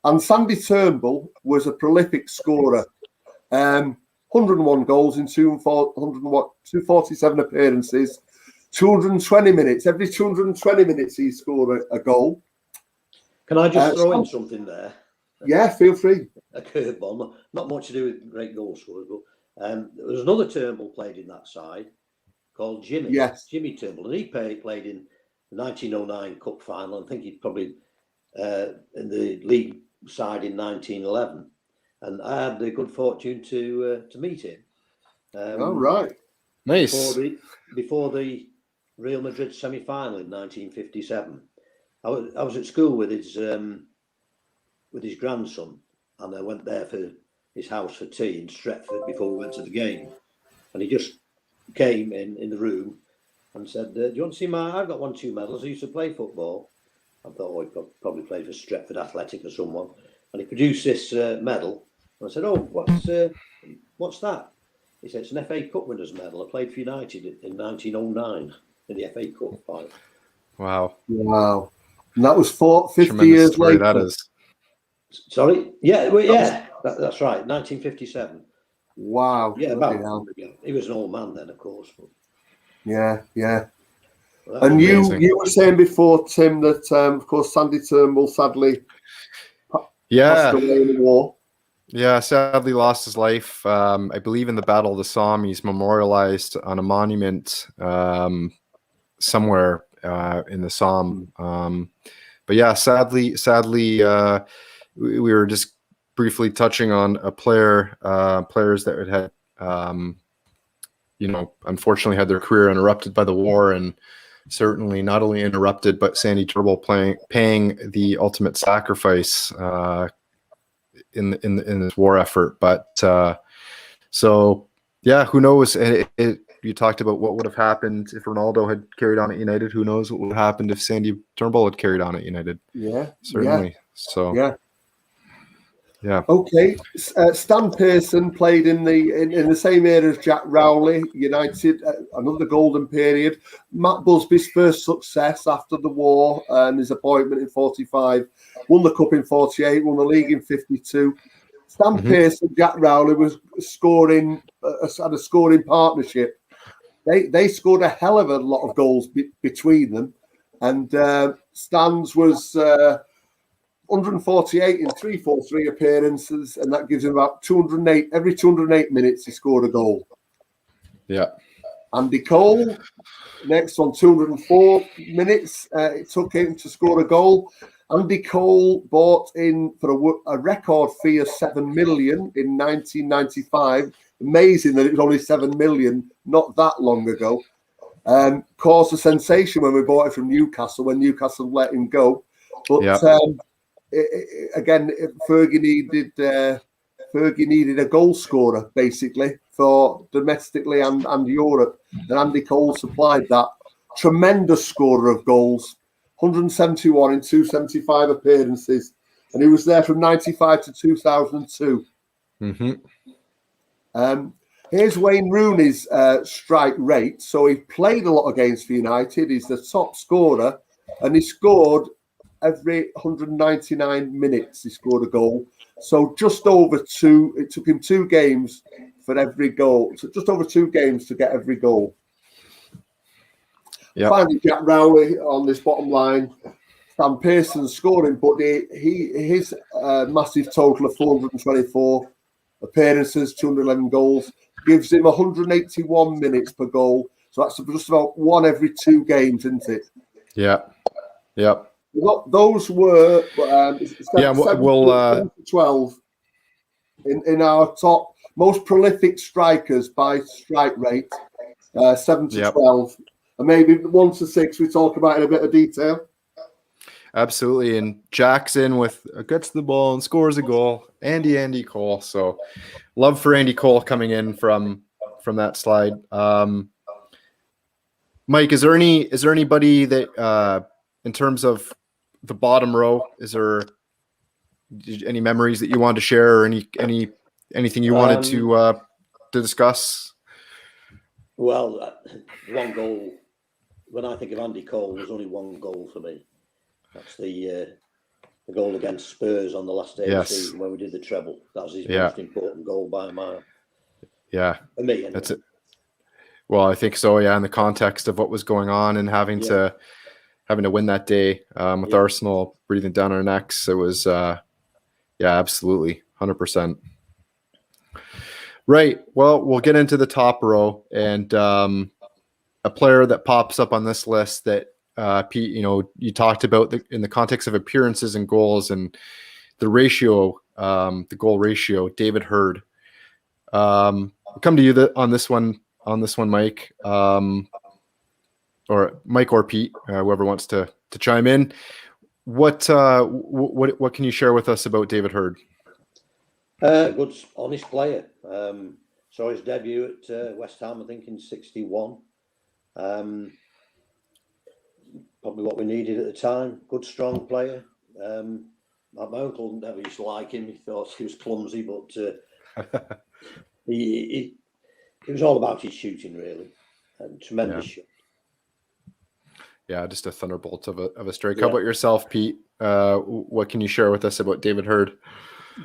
And Sandy Turnbull was a prolific scorer. 101 goals in 247 appearances. 220 minutes. Every 220 minutes he scored a goal. Can I just throw in something there? Yeah, feel free. A curveball, not much to do with great goal scorers, but there was another Turnbull played in that side called Jimmy. Yes. Jimmy Turnbull. And he played in the 1909 Cup final. I think he'd probably in the league side in 1911. And I had the good fortune to meet him. All right. Nice. Before the Real Madrid semi-final in 1957, I was at school with his grandson, and I went there for his house for tea in Stretford before we went to the game. And he just came in the room and said, "Do you want to see I've got 1-2 medals. I used to play football." I thought, he probably played for Stretford Athletic or someone. And he produced this medal, and I said, "Oh, what's that?" He said, "It's an FA Cup winners' medal. I played for United in 1909 in the FA Cup final." Wow. And that was 50 Tremendous years story later. that is. Sorry? Yeah, well, that's right, 1957. Wow. Yeah, he was an old man then, of course. But... Yeah. Well, and you were saying before, Tim, that of course Sandy Turnbull sadly passed away in the war. Yeah, sadly lost his life. I believe in the Battle of the Somme, he's memorialized on a monument somewhere in the Somme. But yeah, sadly, we were just briefly touching on players that had unfortunately had their career interrupted by the war, and certainly not only interrupted, but Sandy Turnbull paying the ultimate sacrifice in this war effort. But so yeah, who knows? You talked about what would have happened if Ronaldo had carried on at United. Who knows what would have happened if Sandy Turnbull had carried on at United? Yeah, certainly. So yeah. Okay, Stan Pearson played in the same era as Jack Rowley. United, another golden period. Matt Busby's first success after the war and his appointment in 45. Won the cup in 48. Won the league in 52. Stan Pearson, Jack Rowley was scoring. Had a scoring partnership. They scored a hell of a lot of goals between them, and Stan's was 148 in 343 appearances, and that gives him about 208. Every 208 minutes, he scored a goal. Yeah. Andy Cole, next on 204 minutes, it took him to score a goal. Andy Cole bought in for a record fee of $7 million in 1995. Amazing that it was only $7 million not that long ago. Caused a sensation when we bought it from Newcastle, when Newcastle let him go. But again, Fergie needed a goal scorer basically for domestically and Europe, and Andy Cole supplied that. Tremendous scorer of goals, 171 in 275 appearances, and he was there from 95 to 2002. Here's Wayne Rooney's strike rate. So he played a lot of games for United. He's the top scorer, and he scored every 199 minutes. He scored a goal. So just over two. It took him 2 games for every goal. So just over 2 games to get every goal. Finally, Jack Rowley on this bottom line. Stan Pearson scoring, but his massive total of 424 appearances, 211 goals, gives him 181 minutes per goal. So that's just about 1 every 2 games, isn't it? Yeah. Those were 12 in our top most prolific strikers by strike rate. 7 to 12, and maybe 1 to 6 we talk about in a bit of detail. Absolutely, and Jackson gets the ball and scores a goal. Andy Cole. So love for Andy Cole coming in from from that slide. Mike, is there anybody that in terms of the bottom row, is there any memories that you wanted to share, or anything you wanted to discuss? Well, one goal. When I think of Andy Cole, there's only one goal for me. That's the goal against Spurs on the last day of the season when we did the treble. That was his most important goal by a mile. Yeah, for me. Anyway. That's it. Well, I think so. Yeah, in the context of what was going on and having to win that day with Arsenal breathing down our necks, it was absolutely 100%. Right. Well, we'll get into the top row, and a player that pops up on this list that Pete, you talked about in the context of appearances and goals and the ratio, the goal ratio. David Hurd. We'll come to you on this one, Mike, or Mike or Pete, whoever wants to chime in. What can you share with us about David Hurd? Good, honest player. Saw his debut at West Ham, I think, in '61. Probably what we needed at the time. Good, strong player. My uncle never used to like him. He thought he was clumsy, but it was all about his shooting, really, and tremendous shot. Yeah, just a thunderbolt of a strike. How about yourself, Pete? What can you share with us about David Hurd?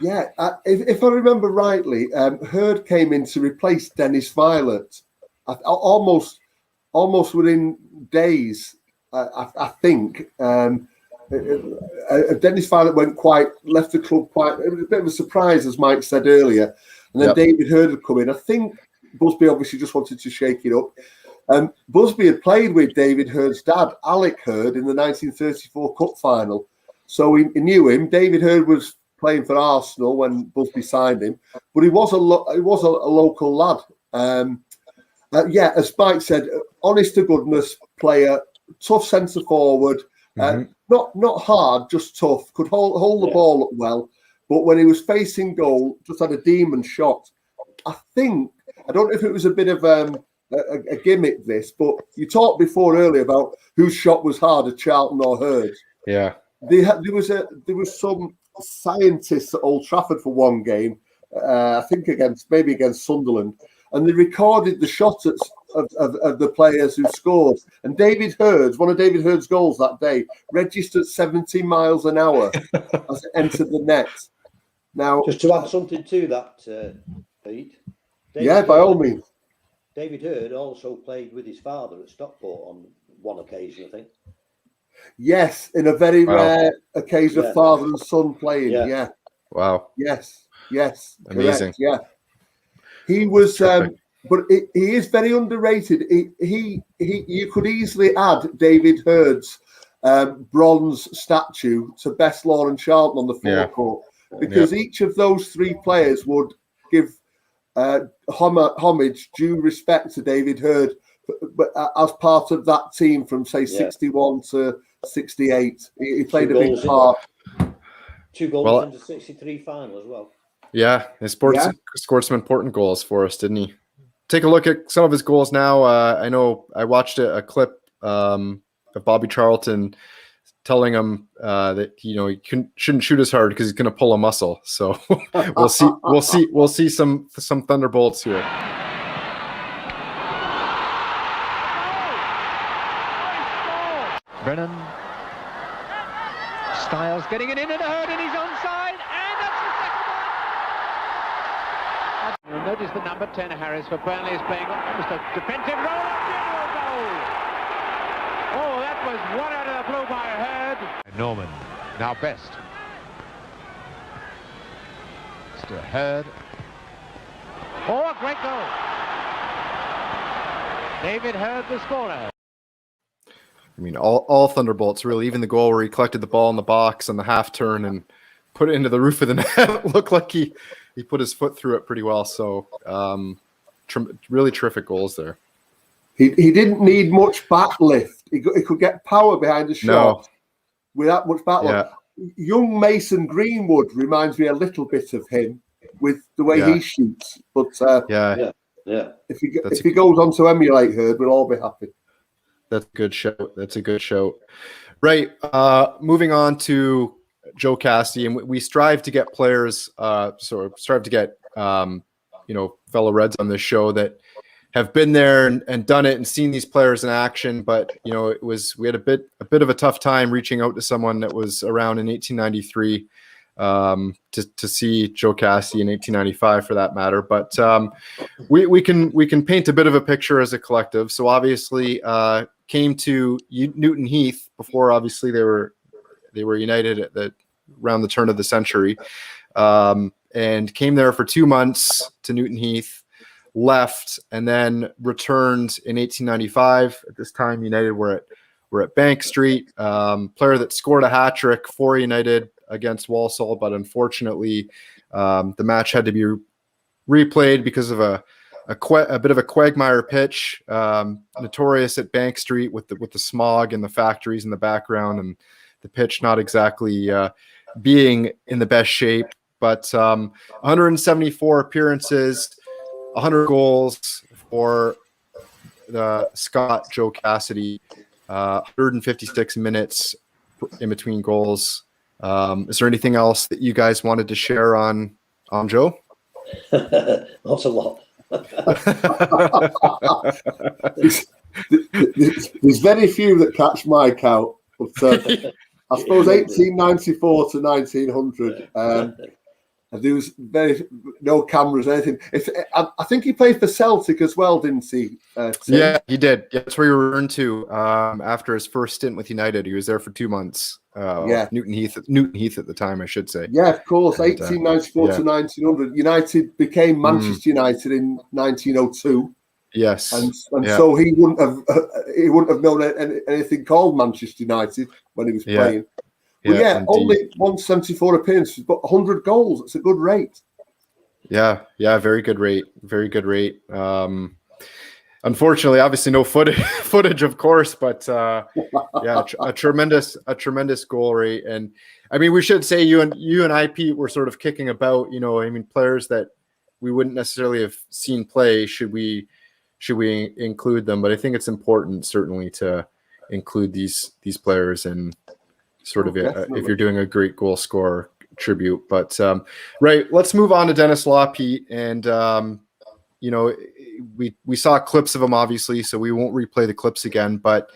Yeah, if I remember rightly, Hurd came in to replace Dennis Viollet. Almost within days, I think. Dennis Viollet left the club quite. It was a bit of a surprise, as Mike said earlier. And then David Hurd had come in. I think Busby obviously just wanted to shake it up. Busby had played with David Hurd's dad, Alec Hurd, in the 1934 Cup final. So he knew him. David Hurd was playing for Arsenal when Busby signed him, but he was a local lad. As Mike said, honest to goodness player, tough centre forward, not hard, just tough. Could hold the ball up well, but when he was facing goal, just had a demon shot. I don't know if it was a bit of a gimmick, this, but you talked before earlier about whose shot was harder, Charlton or Hurd's. Yeah, there was some scientists at Old Trafford for one game, I think against Sunderland, and they recorded the shots of the players who scored. And one of David Hurd's goals that day, registered 70 miles an hour as it entered the net. Now, just to add something to that, Pete. By all means. David Hurd also played with his father at Stockport on one occasion, I think. Yes, in a very rare occasion of father and son playing. Yeah. Wow. Yes. Amazing. Correct, yeah. He was, but he is very underrated. You could easily add David Hurd's bronze statue to Best Law and Charlton on the forecourt, because each of those three players would give homage, due respect to David Hurd, but as part of that team from say 61 to 68, he played a big part. 2 goals in the 63 final as well. Yeah, he scored some important goals for us, didn't he? Take a look at some of his goals now. I know I watched a clip of Bobby Charlton telling him that he shouldn't shoot as hard because he's going to pull a muscle. So we'll see some thunderbolts here. Brennan. Styles getting it in and Hurd, and he's onside, and that's the second one. You'll notice the number 10, Harris, for Burnley, is playing almost a defensive role. Oh, that was one out of the blue by Hurd. Norman, now Best. Mr. Hurd. Oh, a great goal. David Hurd, the scorer. I mean, all thunderbolts, really. Even the goal where he collected the ball in the box on the half turn and put it into the roof of the net looked like he put his foot through it pretty well. So really terrific goals there. He didn't need much back lift. He could get power behind the shot without much back lift. Young Mason Greenwood reminds me a little bit of him with the way he shoots. But Yeah. If he goes on to emulate Hurd, we'll all be happy. That's a good show. That's a good show. Right. Moving on to Joe Cassidy, and we strive to get players, strive to get fellow Reds on this show that have been there and done it and seen these players in action. But we had a bit of a tough time reaching out to someone that was around in 1893 to see Joe Cassidy in 1895 for that matter. But we can paint a bit of a picture as a collective. So obviously came to Newton Heath before obviously they were united around the turn of the century, and came there for 2 months to Newton Heath, left, and then returned in 1895. At this time, United were at Bank Street. Player that scored a hat trick for United against Walsall, but unfortunately, the match had to be replayed because of a bit of a quagmire pitch, notorious at Bank Street with the smog and the factories in the background, and the pitch not exactly being in the best shape. But 174 appearances, 100 goals for the Scot Joe Cassidy, 156 minutes in between goals. Is there anything else that you guys wanted to share on Joe? Not a lot. There's very few that catch my count. But, I suppose 1894 to 1900. There was no cameras or anything. I think he played for Celtic as well, didn't he? Yeah, he did. Yeah, that's where he returned to after his first stint with United. He was there for 2 months. Newton Heath at the time, I should say. Yeah, of course. 1894 to 1900. United became Manchester United in 1902. Yes, and so he wouldn't have known anything called Manchester United when he was playing. But only 174 appearances, but 100 goals. It's a good rate. Yeah, very good rate. Very good rate. Unfortunately, obviously no footage, of course, but a tremendous goal rate. And I mean, we should say you and I, Pete, were sort of kicking about. Players that we wouldn't necessarily have seen play. Should we include them? But I think it's important, certainly, to include these players and sort of if you're doing a great goal scorer tribute. But right, let's move on to Dennis Law, Pete, and we saw clips of him, obviously, so we won't replay the clips again. But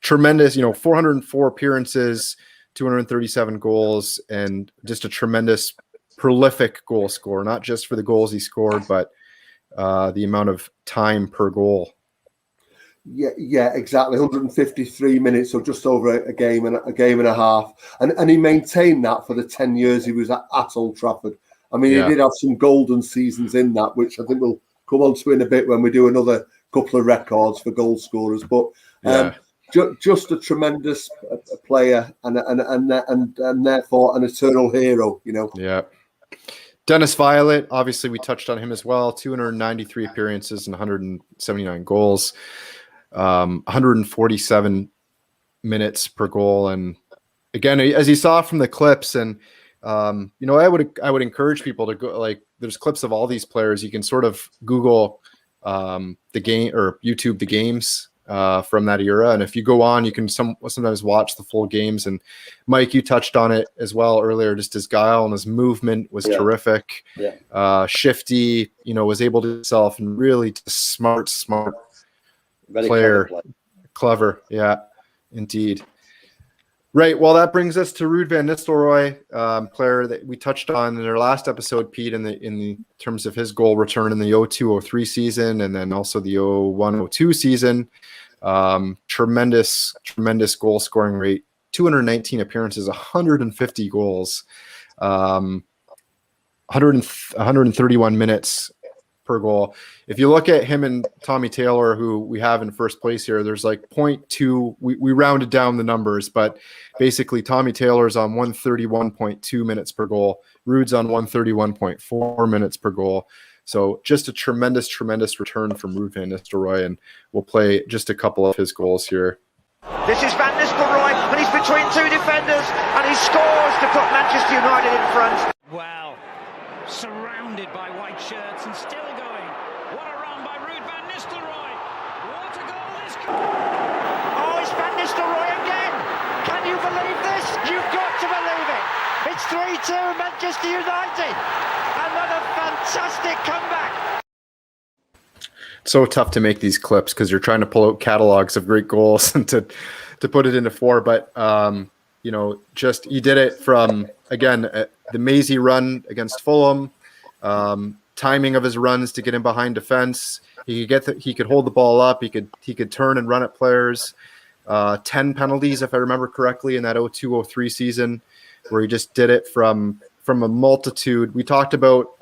tremendous, 404 appearances, 237 goals, and just a tremendous, prolific goal scorer. Not just for the goals he scored, but the amount of time per goal. Yeah, exactly. 153 minutes, so just over a game and a half, and he maintained that for the 10 years he was at Old Trafford. I mean, he did have some golden seasons in that, which I think we'll come on to in a bit when we do another couple of records for goal scorers. But just a tremendous player and therefore an eternal hero. Yeah. Dennis Violet, obviously, we touched on him as well. 293 appearances and 179 goals. 147 minutes per goal, and again, as you saw from the clips, and I would encourage people to go. There's clips of all these players. You can sort of Google the game or YouTube the games from that era, and if you go on, you can sometimes watch the full games. And Mike, you touched on it as well earlier. Just his guile and his movement was terrific. Shifty, was able to himself, and really just smart. Very player, clever, yeah, indeed. Right. Well, that brings us to Ruud van Nistelrooy, player that we touched on in our last episode, Pete, in the terms of his goal return in the 02-03 season, and then also the 01-02 season. Tremendous goal scoring rate. 219 appearances, 150 goals, 131 minutes per goal. If you look at him and Tommy Taylor, who we have in first place here, there's like 0.2. We rounded down the numbers, but basically Tommy Taylor's on 131.2 minutes per goal. Ruud's on 131.4 minutes per goal. So just a tremendous return from Ruud van Nistelrooy, and we'll play just a couple of his goals here. This is Van Nistelrooy, and he's between two defenders, and he scores to put Manchester United in front. Wow. surrounded by white shirts and still going. What a run by Ruud van Nistelrooy. What a goal this could... Oh, it's Van Nistelrooy again. Can you believe this? You've got to believe it. It's 3-2 Manchester United. Another fantastic comeback. It's so tough to make these clips because you're trying to pull out catalogs of great goals and to put it into 4. But, you know, just he did it from, again, the Maisie run against Fulham, timing of his runs to get in behind defense. He could hold the ball up. He could turn and run at players. 10 penalties, if I remember correctly, in that 02-03 season, where he just did it from a multitude. We talked about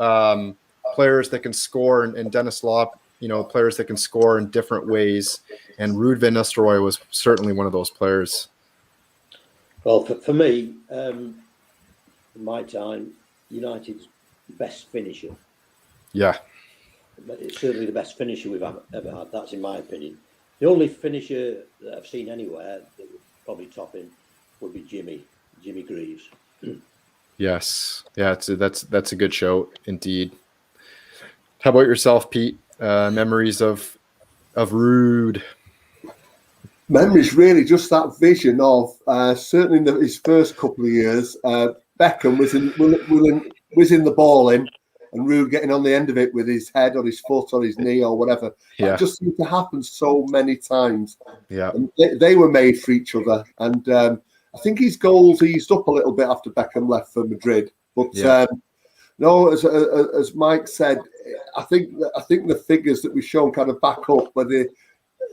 players that can score, and Dennis Law, you know, players that can score in different ways. And Ruud van Nistelrooy was certainly one of those players. Well, for me, in my time, United's best finisher. Yeah. It's certainly the best finisher we've ever had. That's in my opinion. The only finisher that I've seen anywhere that would probably top him would be Jimmy Greaves. Yes. Yeah, that's a good show indeed. How about yourself, Pete? Memories of Ruud? Memories, really, just that vision of certainly in his first couple of years, Beckham was in the ball in, and Ruud getting on the end of it with his head or his foot or his knee or whatever. Yeah. That just seemed to happen so many times. Yeah. And they were made for each other. And I think his goals eased up a little bit after Beckham left for Madrid. But no, as Mike said, I think the figures that we've shown kind of back up, whether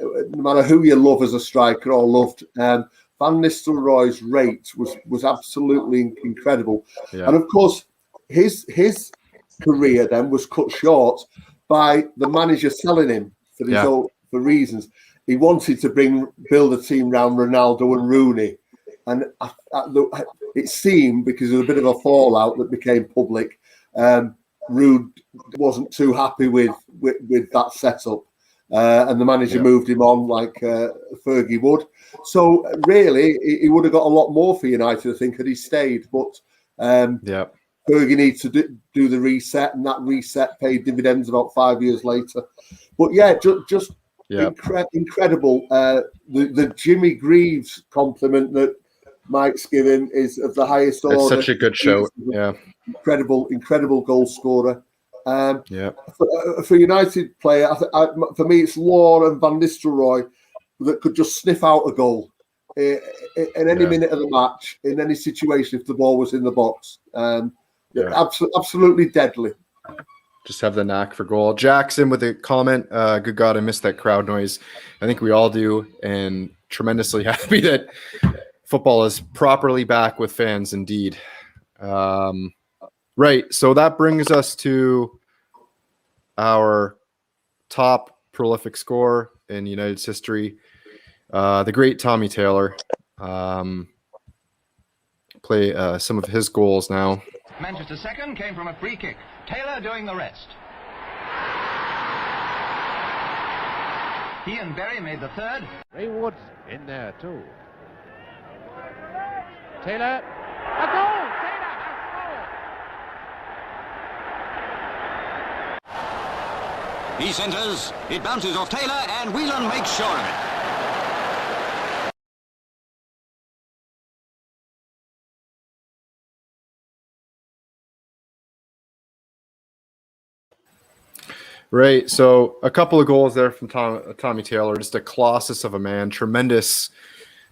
no matter who you love as a striker or loved, Van Nistelrooy's rate was absolutely incredible. Yeah. And of course, his career then was cut short by the manager selling him for his own for reasons. He wanted to build a team around Ronaldo and Rooney, and it seemed, because of a bit of a fallout that became public, Ruud wasn't too happy with that setup. And the manager moved him on like Fergie would. So really, he would have got a lot more for United, I think, had he stayed. But Fergie needs to do the reset, and that reset paid dividends about 5 years later. But just incredible. The Jimmy Greaves compliment that Mike's given is of the highest order. It's such a good show. Yeah, incredible goal scorer. For United player, for me, it's Law and Van Nistelrooy that could just sniff out a goal in any minute of the match, in any situation, if the ball was in the box. Absolutely deadly. Just have the knack for goal. Jackson with a comment. Good God, I missed that crowd noise. I think we all do, and tremendously happy that football is properly back with fans indeed. Right, so that brings us to our top prolific scorer in United's history, the great Tommy Taylor. Play some of his goals now. Manchester's second came from a free kick. Taylor doing the rest. He and Berry made the third. Ray Woods in there too. Taylor, a goal! He centres, it bounces off Taylor, and Whelan makes sure of it. Right, so a couple of goals there from Tommy Taylor, just a colossus of a man, tremendous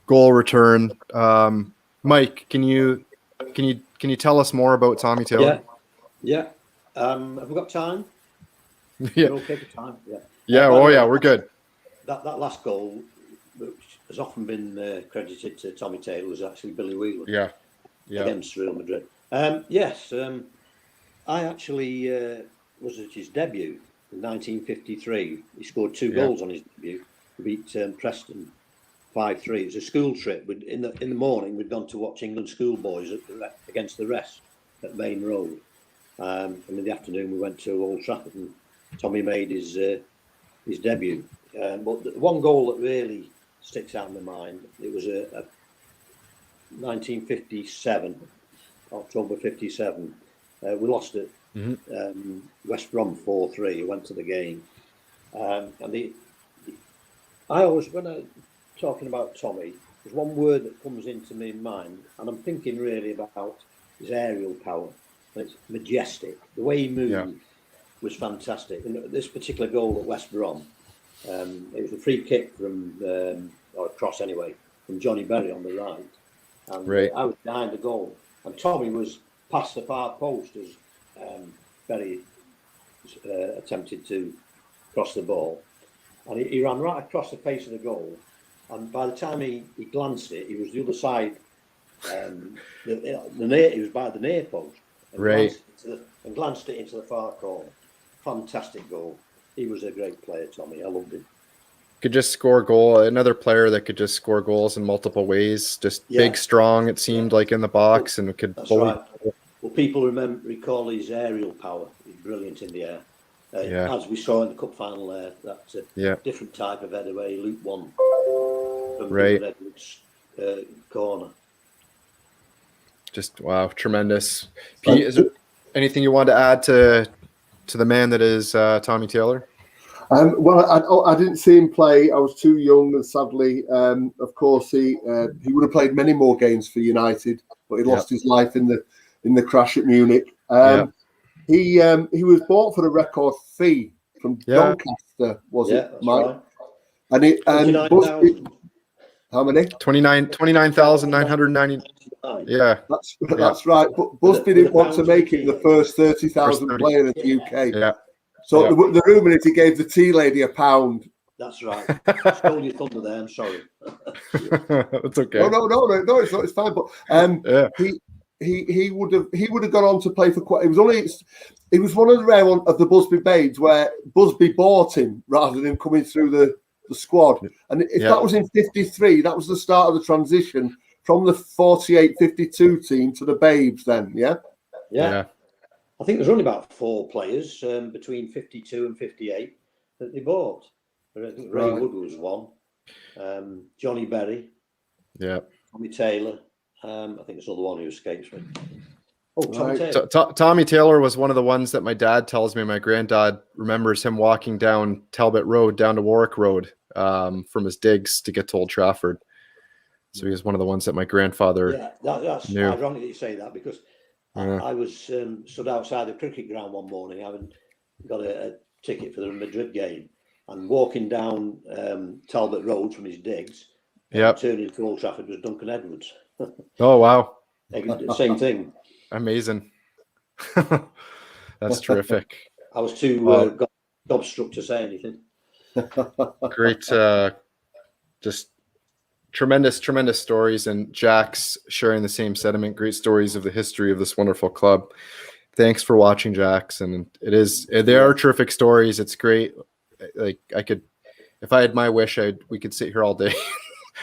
goal return. Mike, can you tell us more about Tommy Taylor? Yeah. Have we got time? Yeah. Okay for time. We're good. That last goal, which has often been credited to Tommy Taylor, was actually Billy Whelan. Yeah. Against Real Madrid. I actually was at his debut in 1953. He scored 2 goals on his debut. He beat Preston 5-3. It was a school trip. In the morning, we'd gone to watch England schoolboys against the rest at Main Road. And in the afternoon, we went to Old Trafford, and Tommy made his debut. But the one goal that really sticks out in my mind, it was a 1957, October 57. We lost at West Brom 4-3. He went to the game. And I always, when I'm talking about Tommy, there's one word that comes into my mind, and I'm thinking really about his aerial power. It's majestic. The way he moved was fantastic. And this particular goal at West Brom, it was a free kick from, or a cross anyway, from Johnny Berry on the right. And I was behind the goal. And Tommy was past the far post as Berry attempted to cross the ball. And he ran right across the face of the goal. And by the time he glanced it, he was the other side. He was by the near post. And glanced it into the far corner. Fantastic goal. He was a great player, Tommy. I loved him. Could just score a goal. Another player that could just score goals in multiple ways. Just big, strong. It seemed like in the box, and could. That's right. Well, people recall his aerial power. He's brilliant in the air. As we saw in the cup final there, that's a different type of header where he looped one from Edwards' corner. Just wow, tremendous. Pete, is there anything you want to add to the man that is Tommy Taylor? Well, I didn't see him play. I was too young, and sadly, of course, he would have played many more games for United, but he lost his life in the crash at Munich. He was bought for a record fee from Doncaster, was it, Mike? Right. And how many? 29,990. Yeah, that's right. But Busby didn't want to make him the first 30,000 player in the UK. Yeah. So the rumour is he gave the tea lady £1. That's right. Stole your thunder there. I'm sorry. That's okay. No, it's not. It's fine. But he would have gone on to play for quite. It was one of the rare of the Busby Babes where Busby bought him rather than coming through the squad. And if that was in '53, that was the start of the transition from the 48-52 team to the Babes. Then, yeah. I think there's only about 4 players between 52 and 58 that they bought. I think Ray Wood was one. Johnny Berry. Tommy Taylor. I think there's another one who escapes me. Oh, Tommy Taylor. Tommy Taylor was one of the ones that my dad tells me. My granddad remembers him walking down Talbot Road, down to Warwick Road, from his digs to get to Old Trafford. So he was one of the ones that my grandfather that's knew. ironic that you say that, because I was stood outside the cricket ground one morning, having got a ticket for the Madrid game, and walking down Talbot Road from his digs, turning to Old Trafford was Duncan Edwards. Oh, wow. Same thing. Amazing. That's terrific. I was too gobstruck to say anything. Great. Just tremendous stories, and Jack's sharing the same sentiment. Great stories of the history of this wonderful club. Thanks for watching, Jax. And they are terrific stories. It's great. Like, if I had my wish, we could sit here all day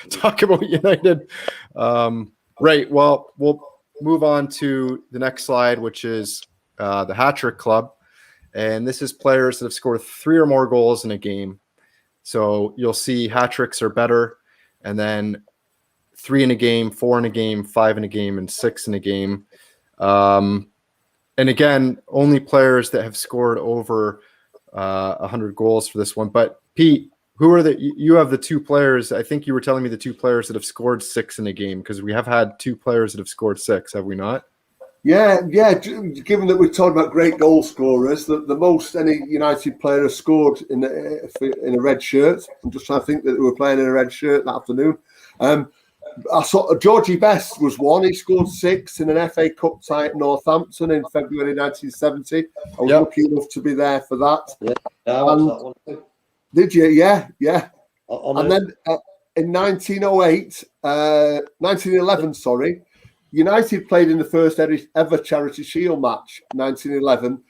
talk about United. Right. Well, we'll move on to the next slide, which is the hat-trick club. And this is players that have scored 3 or more goals in a game. So you'll see hat-tricks are better, and then 3 in a game, 4 in a game, 5 in a game, and 6 in a game. And again, only players that have scored over 100 goals for this one. But Pete, you have the 2 players. I think you were telling me the 2 players that have scored 6 in a game, because we have had 2 players that have scored 6, have we not? Yeah. Given that we're talking about great goal scorers, the most any United player has scored in a red shirt. I'm just trying to think that we were playing in a red shirt that afternoon. I saw Georgie Best was one. He scored 6 in an FA Cup tie at Northampton in February 1970. I was lucky enough to be there for that. Yeah, I watched that one too. Did you? Yeah. And then in 1911, United played in the first ever Charity Shield match, 1911.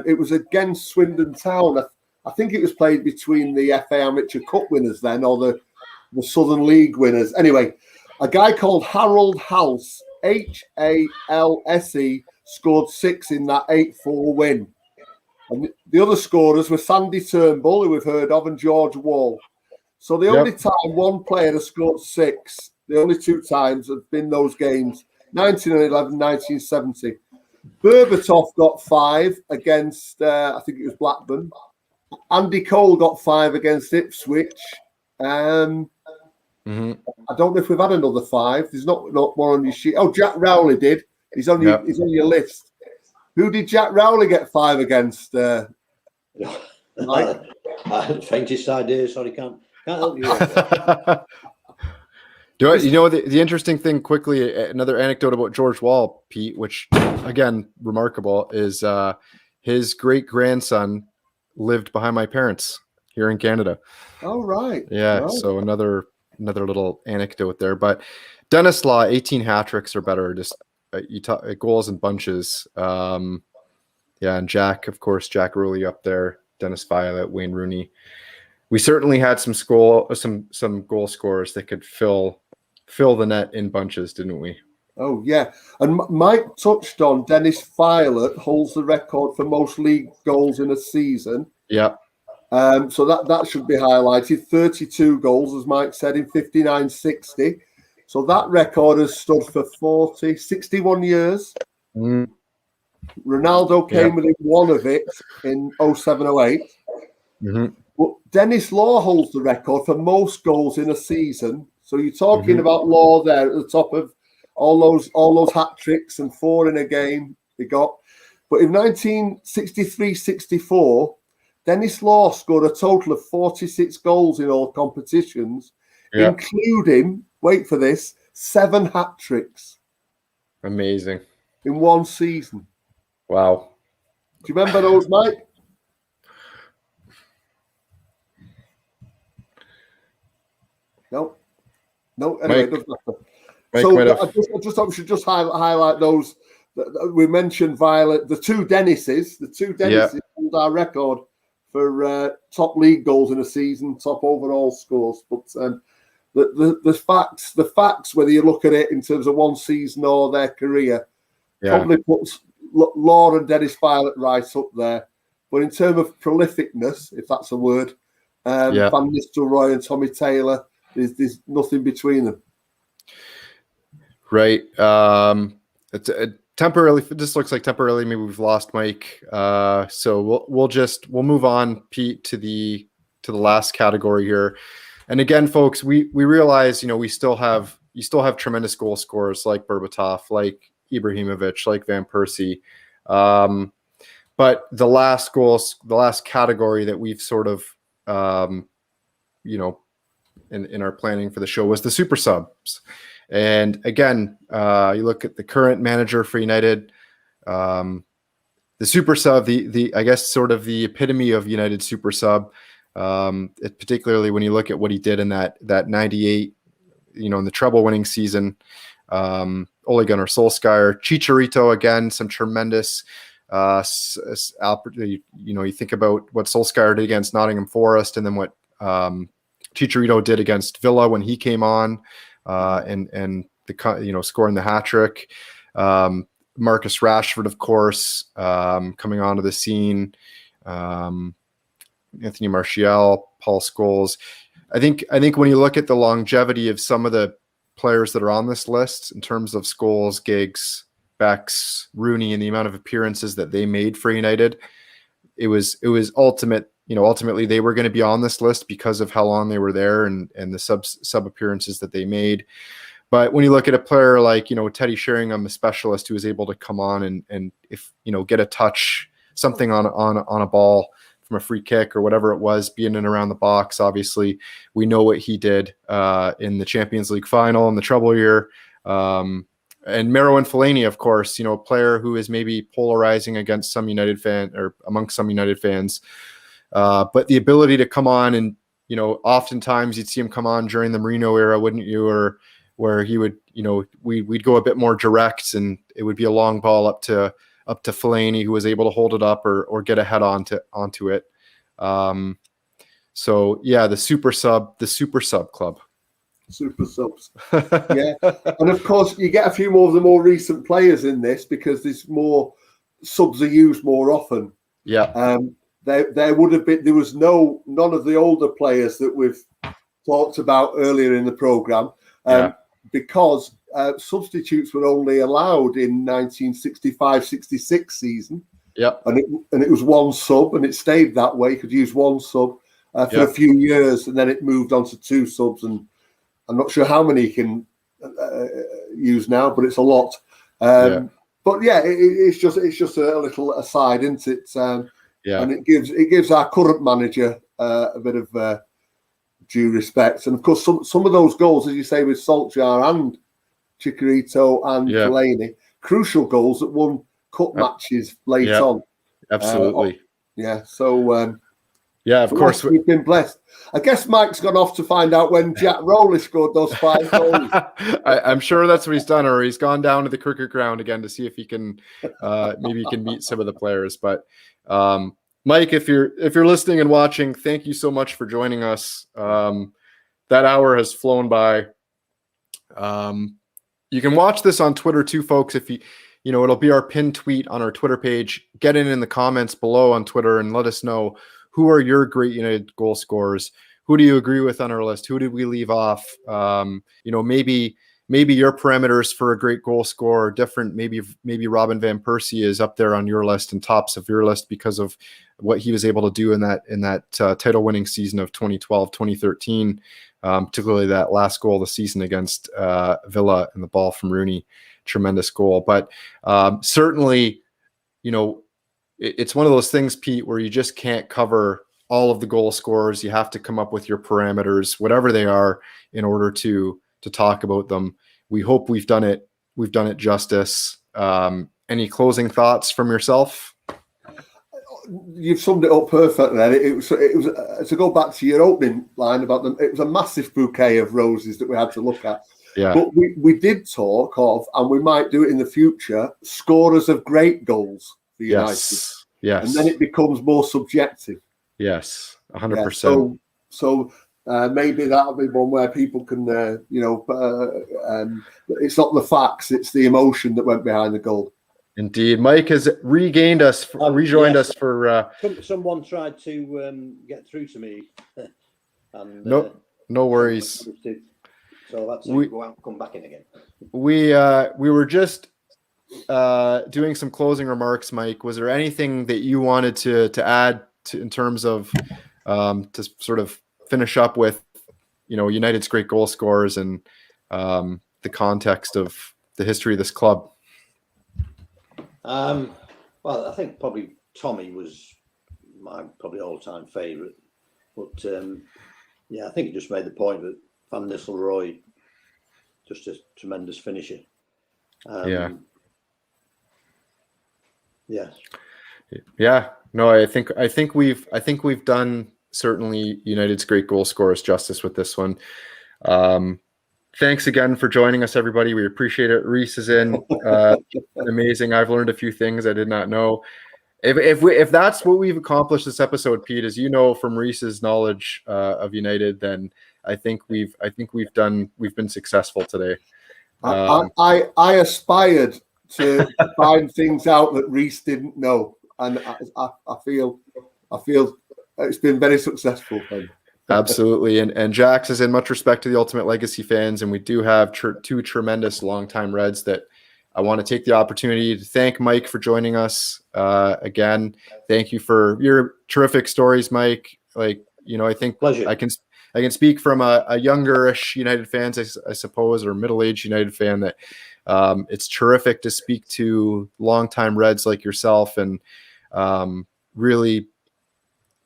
It was against Swindon Town. I think it was played between the FA Amateur Cup winners then, or the Southern League winners. Anyway, a guy called Harold Halse, Halse, scored 6 in that 8-4 win. And the other scorers were Sandy Turnbull, who we've heard of, and George Wall. So the only time one player has scored 6, the only 2 times have been those games, 1911, 1970. Berbatov got 5 against, I think it was Blackburn. Andy Cole got 5 against Ipswich. I don't know if we've had another 5. There's not one on your sheet. Oh, Jack Rowley did. He's on your list. Who did Jack Rowley get 5 against? Faintest idea. Sorry, can't help you. The interesting thing quickly, another anecdote about George Wall, Pete, which again remarkable, is his great grandson lived behind my parents here in Canada. Oh, right. Yeah. Right. So another little anecdote there. But Dennis Law, 18 hat tricks or better. Just you talk goals in bunches. And Jack, of course, Jack Rowley up there. Dennis Violet, Wayne Rooney. We certainly had some goal scorers that could fill the net in bunches, didn't we? Oh, yeah. And Mike touched on Dennis Violet holds the record for most league goals in a season. Yeah. So that should be highlighted. 32 goals, as Mike said, in 59-60. So that record has stood for 61 years. Ronaldo came within one of it in 07-08. But Dennis Law holds the record for most goals in a season. So you're talking about Law there at the top of all those hat tricks and 4 in a game he got. But in 1963-64, Dennis Law scored a total of 46 goals in all competitions, including, wait for this, 7 hat tricks. Amazing. In one season. Wow. Do you remember those, Mike? No. Anyway, it doesn't matter. I just thought we should just highlight those. We mentioned Violet, the 2 Dennises. The 2 Dennises hold our record for top league goals in a season, top overall scores. But the facts, whether you look at it in terms of one season or their career, probably puts Law and Dennis Violet right up there. But in terms of prolificness, if that's a word, Van Nistelrooy and Tommy Taylor, there's nothing between them. Right. It's temporarily. This looks like temporarily. Maybe we've lost Mike. So we'll move on, Pete, to the last category here. And again, folks, we realize you still have tremendous goal scorers like Berbatov, like Ibrahimovic, like Van Persie. But the last category that we've sort of in our planning for the show was the super subs. And again, you look at the current manager for United, the super sub, the I guess sort of the epitome of United super sub, particularly when you look at what he did in that 98, in the treble winning season. Ole Gunnar Solskjaer, Chicharito, again, some tremendous, you think about what Solskjaer did against Nottingham Forest and then what Chicharito did against Villa when he came on, and scoring the hat trick. Marcus Rashford, of course, coming onto the scene. Anthony Martial, Paul Scholes. I think when you look at the longevity of some of the players that are on this list in terms of Scholes, Giggs, Becks, Rooney, and the amount of appearances that they made for United, it was ultimate. Ultimately they were going to be on this list because of how long they were there and the sub appearances that they made. But when you look at a player like, Teddy Sheringham, a specialist who was able to come on and if, get a touch, something on a ball from a free kick or whatever it was, be in and around the box. Obviously, we know what he did in the Champions League final in the treble year. And Marouane Fellaini, of course, a player who is maybe polarizing against some United fan or amongst some United fans. But the ability to come on and, oftentimes you'd see him come on during the Marino era, wouldn't you? Or where he would, we'd go a bit more direct and it would be a long ball up to Fellaini, who was able to hold it up or get a head onto it. So yeah, the super sub club. Super subs. Yeah. And of course you get a few more of the more recent players in this because there's more subs are used more often. Yeah. There was none of the older players that we've talked about earlier in the program. because substitutes were only allowed in 1965-66 season. Yep. And it was one sub, and it stayed that way. You could use one sub for a few years, and then it moved on to two subs. And I'm not sure how many you can use now, but it's a lot. But yeah, it's just a little aside, isn't it? And it gives our current manager a bit of due respect. And of course, some of those goals, as you say, with Solskjaer and Chicharito and Delaney, crucial goals that won cup matches late on. Absolutely. So of course we've been blessed. I guess Mike's gone off to find out when Jack Rowley scored those 5 goals. I'm sure that's what he's done, or he's gone down to the cricket ground again to see if he can maybe he can meet some of the players. But Mike, if you're listening and watching, thank you so much for joining us. That hour has flown by. You can watch this on Twitter too, folks. If it'll be our pinned tweet on our Twitter page. Get in the comments below on Twitter and let us know who are your great United goal scorers. Who do you agree with on our list? Who did we leave off? Maybe your parameters for a great goal scorer are different. Maybe Robin van Persie is up there on your list and tops of your list because of what he was able to do in that title winning season of 2012-2013, particularly that last goal of the season against Villa and the ball from Rooney. Tremendous goal. But certainly, it's one of those things, Pete, where you just can't cover all of the goal scorers. You have to come up with your parameters, whatever they are, in order to talk about them. We hope we've done it justice. Any closing thoughts from yourself? You've summed it up perfectly. It was to go back to your opening line about them. It was a massive bouquet of roses that we had to look at. Yeah. But we did talk of, and we might do it in the future, scorers of great goals for United. Yes. And then it becomes more subjective. Yes, 100%. So maybe that'll be one where people can, it's not the facts, it's the emotion that went behind the goal. Indeed. Mike has rejoined us for... Someone tried to get through to me. And, no worries. So that's go out and come back in again. We were just doing some closing remarks, Mike. Was there anything that you wanted to add in terms of to sort of finish up with, United's great goal scorers and the context of the history of this club? Well, I think probably Tommy was my probably all-time favourite. But I think he just made the point that Van Nistelrooy, just a tremendous finisher. Yeah. No, I think we've done certainly United's great goal scorers justice with this one. Thanks again for joining us, everybody. We appreciate it. Reese is in. Amazing. I've learned a few things I did not know. If that's what we've accomplished this episode, Pete, as you know from Reese's knowledge of United, then I think we've been successful today. I aspired to find things out that Reese didn't know, and I feel it's been very successful. Absolutely, and Jax is in. Much respect to the Ultimate Legacy fans, and we do have two tremendous longtime Reds that I want to take the opportunity to thank Mike for joining us again. Thank you for your terrific stories, Mike. I think pleasure. I can speak from a younger-ish United fans, I suppose, or middle-aged United fan, that it's terrific to speak to longtime Reds like yourself and really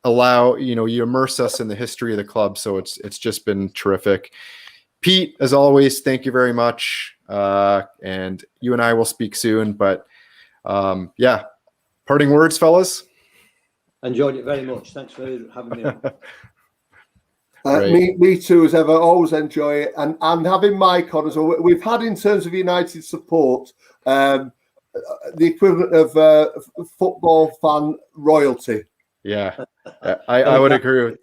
allow, you immerse us in the history of the club. So it's just been terrific. Pete, as always, thank you very much. And you and I will speak soon. But parting words, fellas. Enjoyed it very much. Thanks for having me on. Me too, as ever. Always enjoy it, and having Mike on as well. We've had, in terms of United support, the equivalent of football fan royalty. Yeah, I would agree with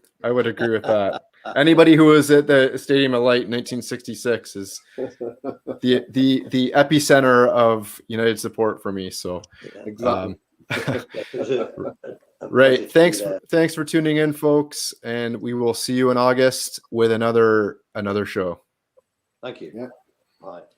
that. Anybody who was at the Stadium of Light in 1966 is the epicenter of United support for me. So exactly. Right. Thanks for tuning in, folks, and we will see you in August with another show. Thank you. Yeah. Bye.